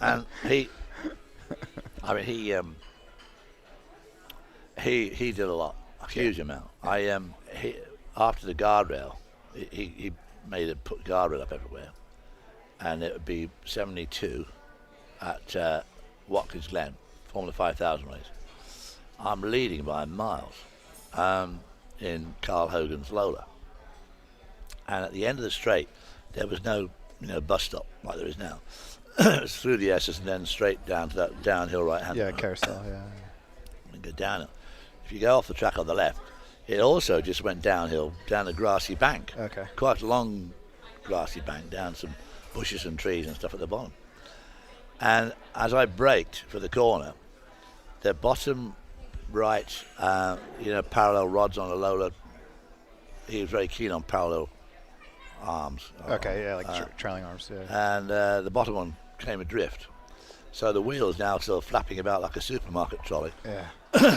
And he did a lot, a huge amount. After the guardrail, he made it put guardrail up everywhere, and it would be 72 at Watkins Glen, Formula 5000 race. I'm leading by miles in Carl Hogan's Lola, and at the end of the straight, there was no bus stop like there is now. It's through the Essex and then straight down to that downhill right-hand. Yeah, carousel. Yeah. And go down it. If you go off the track on the left, it also just went downhill down a grassy bank. Okay. Quite a long grassy bank down some bushes and trees and stuff at the bottom. And as I braked for the corner, the bottom right, parallel rods on a Lola. He was very keen on parallel arms. Okay, yeah, like trailing arms. Yeah. And the bottom one came adrift. So the wheel's now still flapping about like a supermarket trolley. Yeah.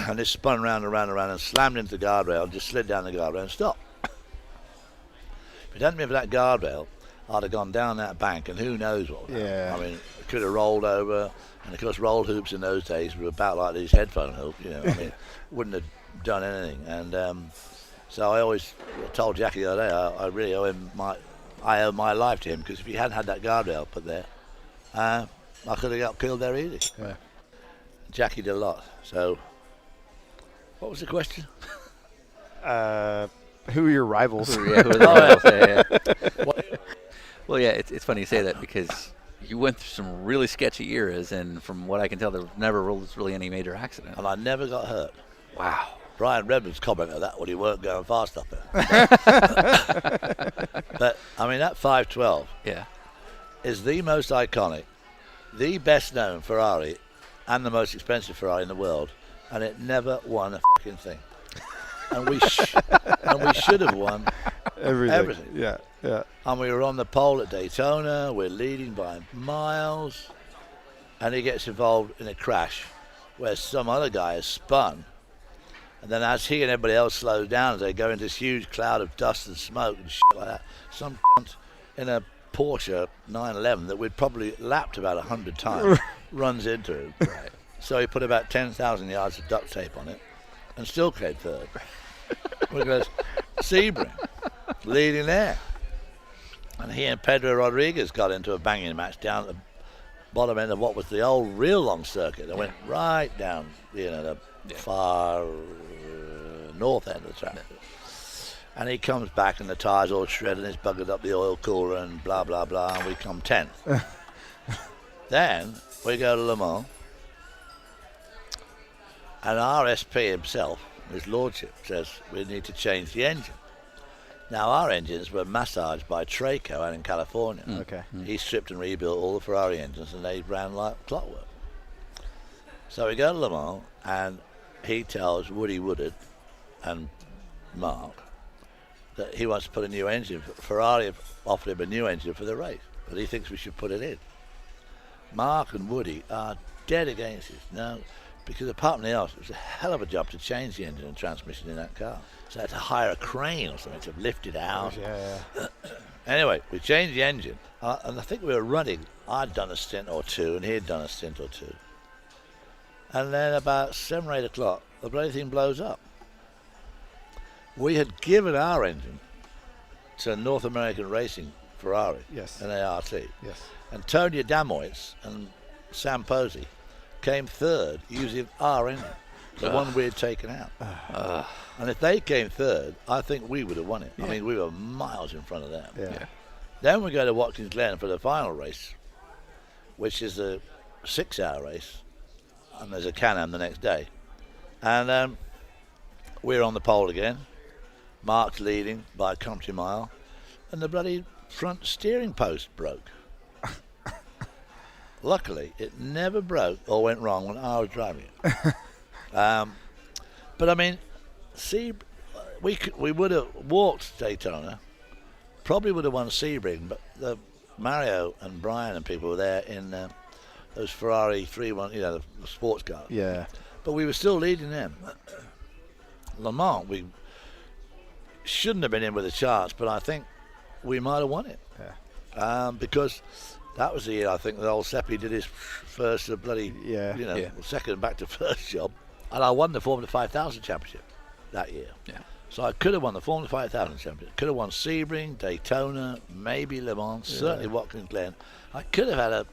And it spun round and round and round and slammed into the guardrail, just slid down the guardrail and stopped. If it hadn't been for that guardrail, I'd have gone down that bank and who knows what would happen. Yeah. I mean, it could have rolled over. And of course, rolled hoops in those days were about like these headphone hoops, I mean, wouldn't have done anything. And so I always told Jackie the other day, I really owe him owe my life to him, because if he hadn't had that guardrail put there, I could have got killed there easy. Yeah. Jackie did a lot. So, what was the question? Who are your rivals? Who are the rivals? Yeah. Well, yeah, it's funny you say that, because you went through some really sketchy eras, and from what I can tell, there never was really any major accident. And I never got hurt. Wow. Brian Redmond's commented that when he weren't going fast up there. But, I mean, that 512 is the most iconic, the best known Ferrari, and the most expensive Ferrari in the world, and it never won a fucking thing. And we should have won everything. Yeah, yeah. And we were on the pole at Daytona, we're leading by miles, and he gets involved in a crash where some other guy has spun. And then as he and everybody else slows down, as they go into this huge cloud of dust and smoke and shit like that, some cunt in a Porsche 911 that we'd probably lapped about 100 times runs into him. Right. So he put about 10,000 yards of duct tape on it and still came third. Because Sebring leading there. And he and Pedro Rodriguez got into a banging match down at the bottom end of what was the old real long circuit. They went right down, the far north end of the track. And he comes back and the tyres all shredded and he's buggered up the oil cooler and blah, blah, blah, and we come 10th. Then we go to Le Mans, and our SP himself, his lordship, says we need to change the engine. Now, our engines were massaged by Traco out in California. Okay. He stripped and rebuilt all the Ferrari engines and they ran like clockwork. So we go to Le Mans and he tells Woody Woodard and Mark that he wants to put a new engine. Ferrari have offered him a new engine for the race, but he thinks we should put it in. Mark and Woody are dead against it. No, because apart from the else, it was a hell of a job to change the engine and transmission in that car. So I had to hire a crane or something to lift it out. Yeah. Anyway, we changed the engine, and I think we were running. I'd done a stint or two, and he'd done a stint or two. And then about 7 or 8 o'clock, the bloody thing blows up. We had given our engine to North American Racing Ferrari, Yes. an ART. Yes. And Tony Adamoitz and Sam Posey came third using our engine, the one we had taken out. And if they came third, I think we would have won it. I mean, we were miles in front of them. Yeah. Then we go to Watkins Glen for the final race, which is a 6-hour race, and there's a Can-Am the next day. And we're on the pole again. Mark's leading by a country mile, and the bloody front steering post broke. Luckily, it never broke or went wrong when I was driving it. But I mean, see, we would have walked Daytona, probably would have won Sebring, but Mario and Brian and people were there in those Ferrari 3-1, the sports cars. Yeah. But we were still leading them. Le Mans, we shouldn't have been in with a chance, but I think we might have won it. Yeah. Because that was the year I think that old Seppi did his first second back to first job. And I won the Formula 5000 championship that year. Yeah. So I could have won the Formula 5000 championship. Could have won Sebring, Daytona, maybe Le Mans, certainly Watkins Glen. I could have had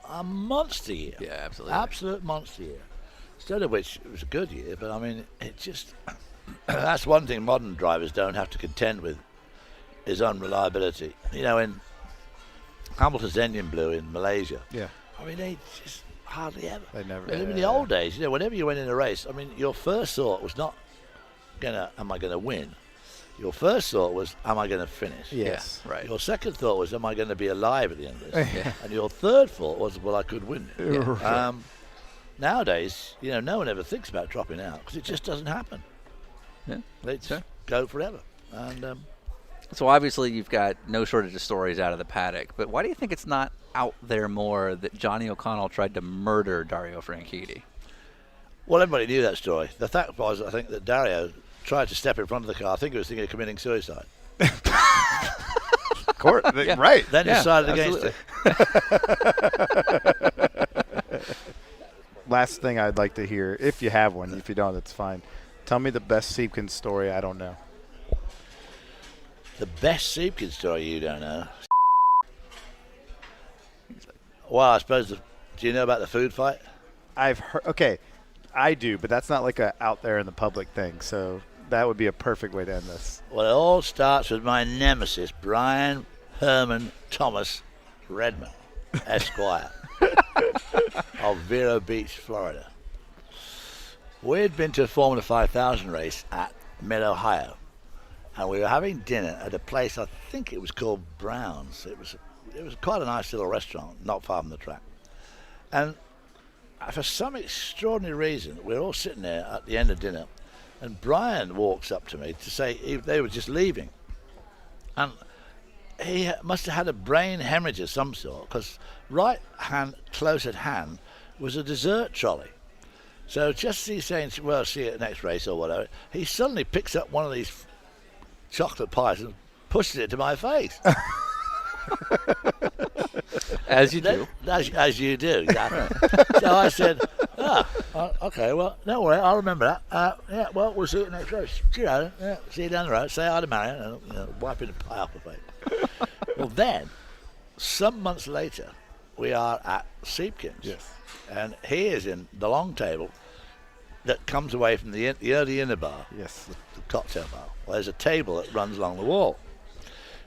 a monster year. Yeah, absolutely. Absolute monster year. Instead of which, it was a good year, but I mean, it just... that's one thing modern drivers don't have to contend with, is unreliability. When Hamilton's engine blew in Malaysia, I mean, they just hardly ever. They never. In the old days, whenever you went in a race, I mean, your first thought was not am I gonna win? Your first thought was, am I going to finish? Yes. Yeah, right. Your second thought was, am I going to be alive at the end of this? And your third thought was, well, I could win it. Yeah. Nowadays, no one ever thinks about dropping out because it just doesn't happen. Yeah. Let's go forever. And So obviously you've got no shortage of stories out of the paddock, but why do you think it's not out there more that Johnny O'Connell tried to murder Dario Franchitti? well, everybody knew that story. The fact was, I think that Dario tried to step in front of the car. I think he was thinking of committing suicide. Right. Then decided against it. Last thing I'd like to hear, if you have one. If you don't, it's fine. Tell me the best Siebken story I don't know. The best Siebken story you don't know? Well, I suppose, do you know about the food fight? I've heard. Okay, I do, but that's not like a out there in the public thing. So that would be a perfect way to end this. Well, it all starts with my nemesis, Brian Herman Thomas Redmond, Esquire, of Vero Beach, Florida. We'd been to a Formula 5000 race at Mid-Ohio, and we were having dinner at a place, I think it was called Brown's. It was quite a nice little restaurant, not far from the track. And for some extraordinary reason, we're all sitting there at the end of dinner, and Brian walks up to me to say they were just leaving. And he must have had a brain hemorrhage of some sort, because right hand, close at hand, was a dessert trolley. So just as he's saying, well, see you at the next race or whatever, he suddenly picks up one of these chocolate pies and pushes it to my face. As you do. As you do, exactly. So I said, okay, well, don't worry, I'll remember that. Yeah, well, we'll see you at the next race. Cheerio. Yeah, see you down the road. Say hi to Marion, and wiping the pie off her face. Well, then, some months later, we are at Siebken's. Yes. And he is in the long table that comes away from the early inner bar, Yes. the cocktail bar. Well, there's a table that runs along the wall.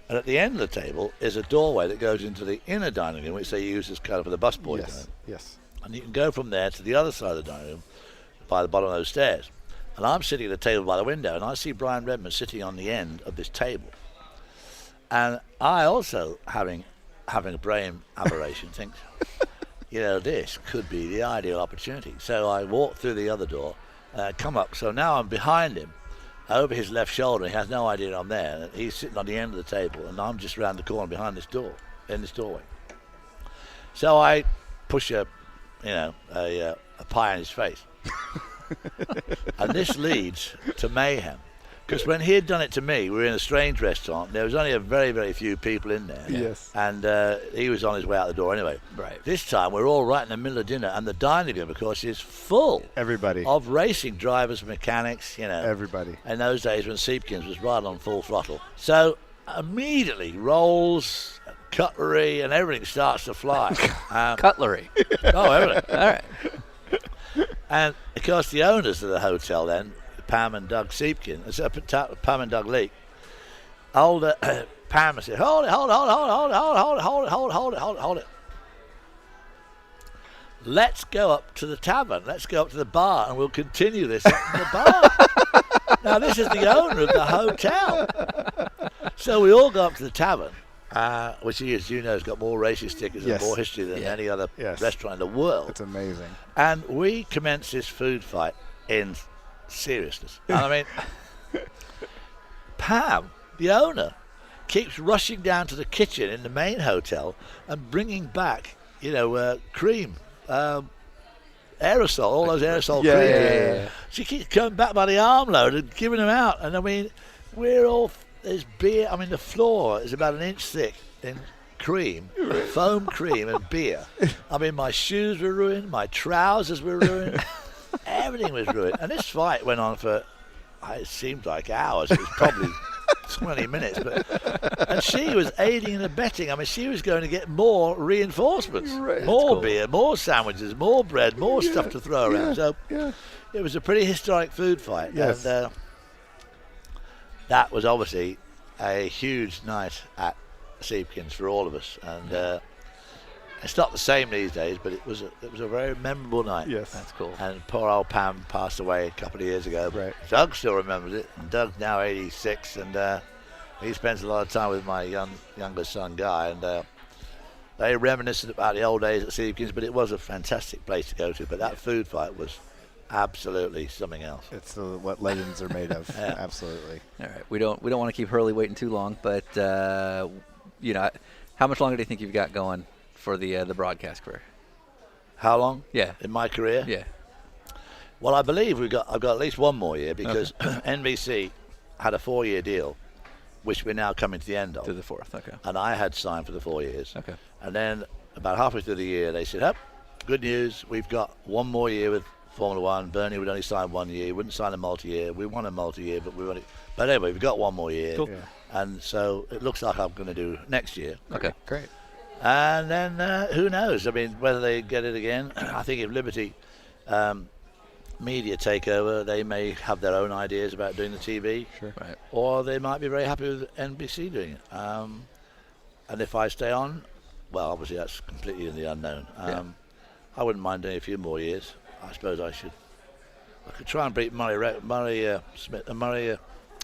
And at the end of the table is a doorway that goes into the inner dining room, which they use as kind of for the busboys. Yes. Yes. And you can go from there to the other side of the dining room by the bottom of those stairs. And I'm sitting at the table by the window, and I see Brian Redmond sitting on the end of this table. And I also, having a brain aberration, think, this could be the ideal opportunity. So I walk through the other door, come up. So now I'm behind him, over his left shoulder. He has no idea I'm there. And he's sitting on the end of the table, and I'm just around the corner behind this door, in this doorway. So I push a pie in his face. And this leads to mayhem. Because when he had done it to me, we were in a strange restaurant. There was only a very, very few people in there. Yes. And he was on his way out the door anyway. Right. This time, we're all right in the middle of dinner, and the dining room, of course, is full Everybody. of racing drivers, mechanics, Everybody. in those days when Siebken's was right on full throttle. So immediately, rolls, cutlery, and everything starts to fly. Cutlery. Oh, everything. All right. And of course, the owners of the hotel then, Pam and Doug Siebken, Pam and Doug Leake, Pam said, hold it. Let's go up to the tavern. Let's go up to the bar, and we'll continue this up in the bar. Now, this is the owner of the hotel. So we all go up to the tavern, which, as you know, has got more racing stickers and more history than any other restaurant in the world. It's amazing. And we commence this food fight in seriousness. And I mean, Pam, the owner, keeps rushing down to the kitchen in the main hotel and bringing back, cream, aerosol, all those aerosol cream. Yeah. She keeps coming back by the armload and giving them out. And I mean, there's beer. I mean, the floor is about an inch thick in cream, foam cream and beer. I mean, my shoes were ruined, my trousers were ruined. Everything was ruined. And this fight went on for, it seemed like hours. It was probably 20 minutes. And she was aiding and abetting. I mean, she was going to get more reinforcements. Right. More beer, more sandwiches, more bread, more stuff to throw around. So it was a pretty historic food fight. Yes. And that was obviously a huge night at Siebken's for all of us. And It's not the same these days, but it was a very memorable night. Yes. That's cool. And poor old Pam passed away a couple of years ago. Right. Doug still remembers it. And Doug's now 86, and he spends a lot of time with my younger son, Guy, and they reminisced about the old days at Seekins, but it was a fantastic place to go to. But that food fight was absolutely something else. It's what legends are made of. Yeah. Absolutely. All right. We don't want to keep Hurley waiting too long, but you know, how much longer do you think you've got going for the broadcast career? How long? Yeah. In my career? Yeah. Well, I believe I've got at least one more year because NBC had a 4-year deal, which we're now coming to the end of. To the 4th. Okay. And I had signed for the 4 years. Okay. And then about halfway through the year, they said, good news, we've got one more year with Formula One. Bernie would only sign 1 year. He wouldn't sign a multi-year. We want a multi-year, but anyway, we've got one more year. Cool. Yeah. And so it looks like I'm going to do next year. Okay. Great. And then who knows? I mean, whether they get it again. I think if Liberty Media take over, they may have their own ideas about doing the TV. Sure. Right. Or they might be very happy with NBC doing it. And if I stay on, well, obviously that's completely in the unknown. I wouldn't mind doing a few more years. I suppose I should. I could try and beat Murray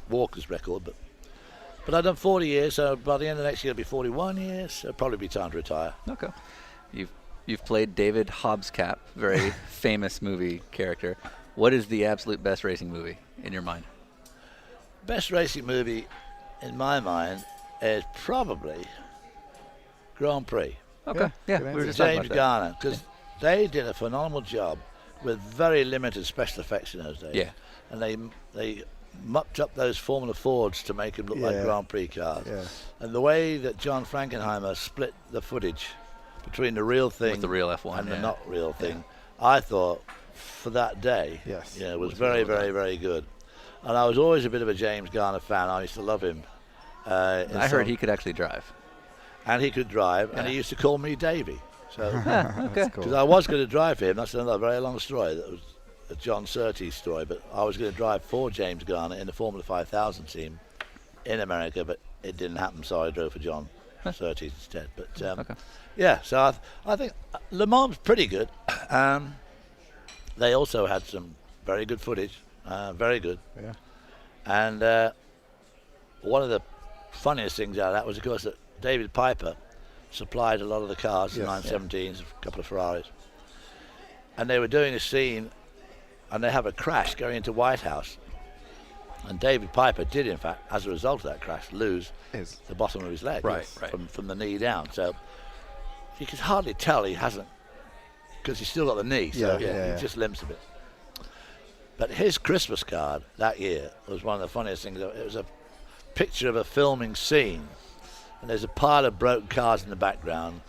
Walker's record, but I've done 40 years, so by the end of next year it'll be 41 years. So it'll probably be time to retire. Okay. You've played David Hobbs, very famous movie character. What is the absolute best racing movie in your mind? Best racing movie, in my mind, is probably Grand Prix. Okay. Yeah. good We were answer. just talking James about that. Garner, because they did a phenomenal job with very limited special effects in those days. Yeah. And they mucked up those Formula Fords to make them look like Yeah. Grand Prix cars. Yeah. And the way that John Frankenheimer split the footage between the real thing With the real F1 and the yeah. not real thing, I thought for that day, Yes. was very, very, very good. And I was always a bit of a James Garner fan. I used to love him. I heard he could actually drive. And he could drive, and he used to call me Davey. So, Okay. That's because cool. I was going to drive for him. That's another very long story. That was a John Surtees story. But I was going to drive for James Garner in the Formula 5000 team in America, but it didn't happen. So I drove for John Surtees instead. But Okay. yeah, so I think Le Mans pretty good. They also had some very good footage, very good. Yeah. And one of the funniest things out of that was, of course, that David Piper supplied a lot of the cars, the Yes. 917s, a couple of Ferraris. And they were doing a scene, and they have a crash going into White House. And David Piper did, in fact, as a result of that crash, lose the bottom of his leg Right. from the knee down. So you could hardly tell he hasn't, because he's still got the knee, so Yeah. he just limps a bit. But his Christmas card that year was one of the funniest things. It was a picture of a filming scene, and there's a pile of broken cars in the background.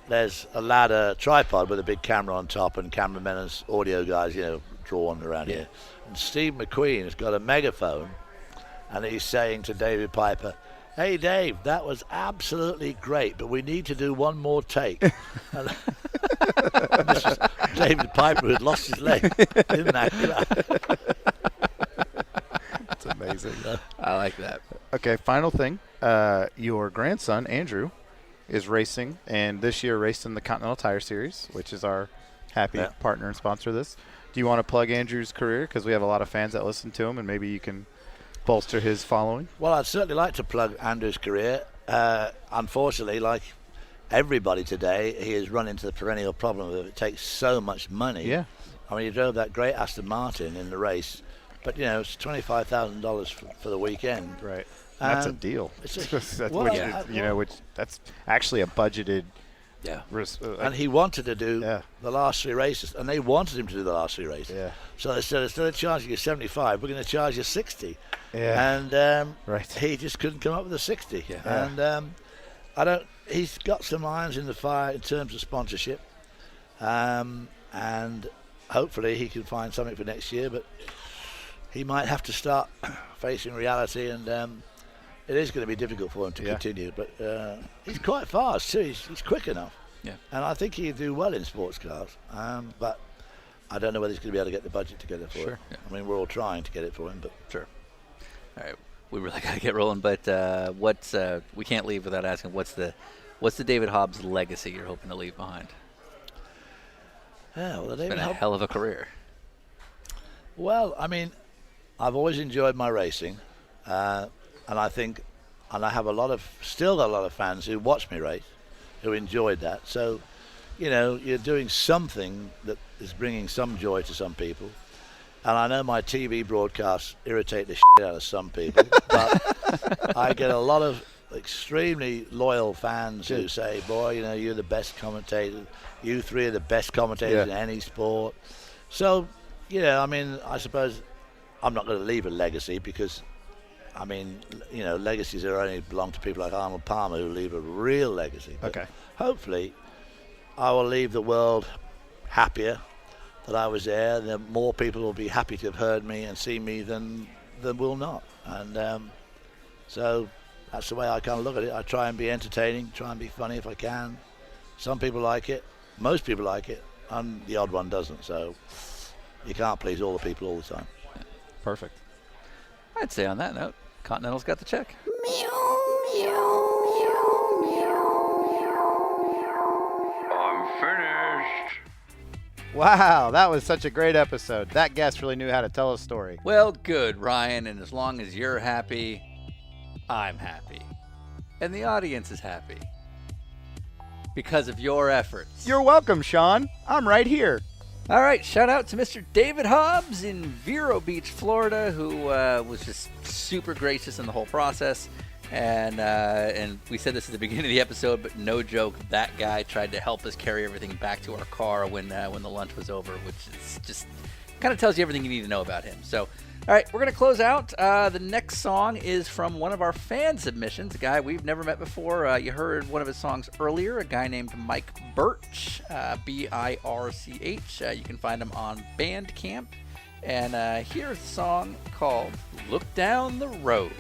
There's a ladder tripod with a big camera on top, and cameramen and audio guys, drawn around here. And Steve McQueen has got a megaphone, and he's saying to David Piper, "Hey Dave, that was absolutely great, but we need to do one more take." And this was David Piper, who had lost his leg in that crash. That's amazing. I like that. Okay, final thing. Your grandson, Andrew, is racing, and this year raced in the Continental Tire Series, which is our happy partner and sponsor of this. Do you want to plug Andrew's career? Because we have a lot of fans that listen to him, and maybe you can bolster his following. Well, I'd certainly like to plug Andrew's career. Unfortunately, like everybody today, he has run into the perennial problem of it takes so much money. Yeah. I mean, he drove that great Aston Martin in the race, but, it's $25,000 for the weekend. Right. That's a Um, deal. it's a- That's well, which, yeah, which that's actually a budgeted. Yeah. And he wanted to do Yeah. the last three races, and they wanted him to do the last three races. Yeah. So they said, instead of charging you 75, we're going to charge you 60. Yeah. And Right. he just couldn't come up with a 60. Yeah. And he's got some irons in the fire in terms of sponsorship. And hopefully he can find something for next year, but he might have to start facing reality, and it is going to be difficult for him to continue. But he's quite fast too. He's quick enough. Yeah. And I think he'd do well in sports cars. But I don't know whether he's going to be able to get the budget together for it. Yeah. I mean, we're all trying to get it for him, but Sure. All right. We really got to get rolling, but we can't leave without asking what's the What's the David Hobbs legacy you're hoping to leave behind? Yeah, well, It's been a hell of a career. Well, I mean, I've always enjoyed my racing, and I think, and I have still got a lot of fans who watch me race, who enjoyed that. So, you know, you're doing something that is bringing some joy to some people. And I know my TV broadcasts irritate the shit out of some people, but I get a lot of extremely loyal fans who say, boy, you know, you're the best commentator. You three are the best commentators in any sport. So, you know, I mean, I suppose I'm not going to leave a legacy because, I mean, you know, legacies are only belong to people like Arnold Palmer who leave a real legacy. But hopefully I will leave the world happier that I was there. Then more people will be happy to have heard me and seen me than will not. And so that's the way I kind of look at it. I try and be entertaining, try and be funny if I can. Some people like it, most people like it, and the odd one doesn't. So you can't please all the people all the time. Perfect. I'd say on that note, Continental's got the check. I'm finished. Wow, that was such a great episode. That guest really knew how to tell a story. Well, good, Ryan. And as long as you're happy, I'm happy. And the audience is happy. Because of your efforts. You're welcome, Sean. I'm right here. All right, shout out to Mr. David Hobbs in Vero Beach, Florida, who was just super gracious in the whole process. And we said this at the beginning of the episode, but no joke, that guy tried to help us carry everything back to our car when the lunch was over, which is just kind of tells you everything you need to know about him. So, all right, we're going to close out. The next song is from one of our fan submissions, a guy we've never met before. You heard one of his songs earlier, a guy named Mike Birch, B-I-R-C-H. You can find him on Bandcamp. And here's a song called Look Down the Road.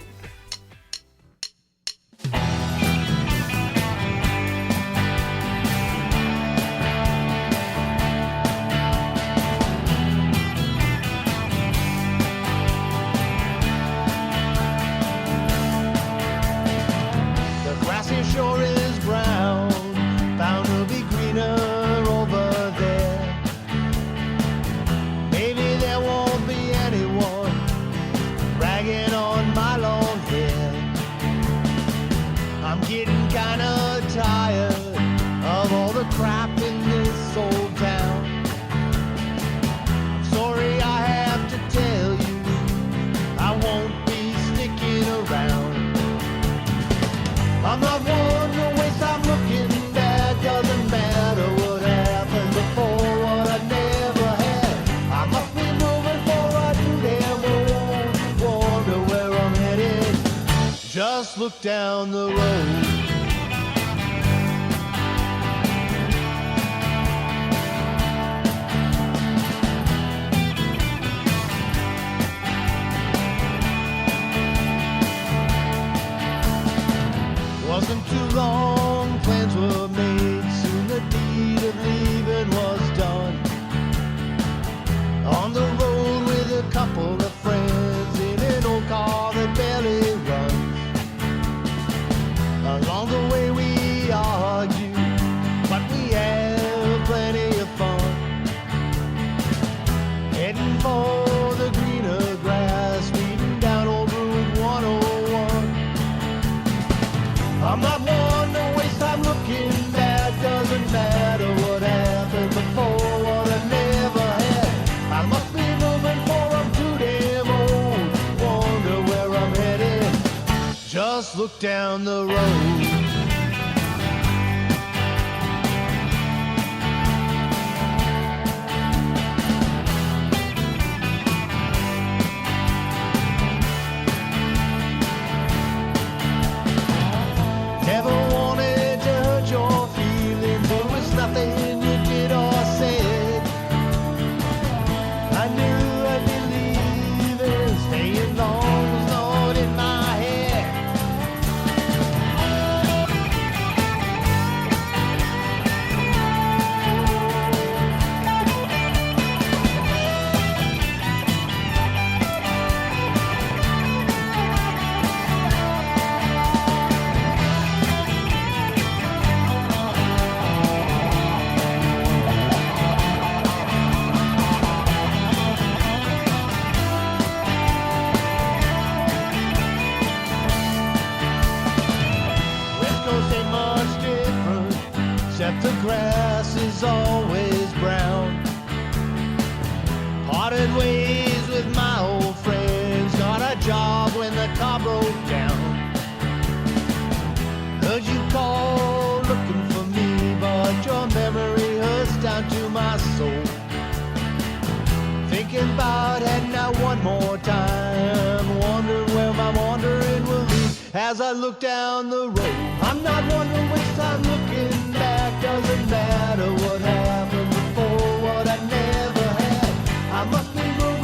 Sure is brown, bound to be greener over there. Maybe there won't be anyone bragging on my long hair. I'm getting kinda tired of all the crap in this old town. I'm sorry I have to tell you, I won't be sticking around. I'm not one to waste time looking bad. Doesn't matter what happened before, what I never had. I must be moving forward to them. Wonder where I'm headed. Just look down the road. Wasn't too long, plans were made. Soon the deed of leaving was done. On the road with a couple of friends in an old car that barely runs. Along the way we argue, but we have plenty of fun. Heading for the greener grass, speeding down old Route 101. I'm not one to waste time looking bad. Doesn't matter what happened before, what I never had. I must be moving forward to them old. Wonder where I'm headed. Just look down the road. Never wanted to hurt your feelings. There was nothing you did or said. I knew I'd be leaving. Staying long was not in my head. thinking about heading out one more time. Wondering where my wandering will lead as I look down the road. I'm not wondering which time looking back. Doesn't matter what happened before, what I never had. I must be moving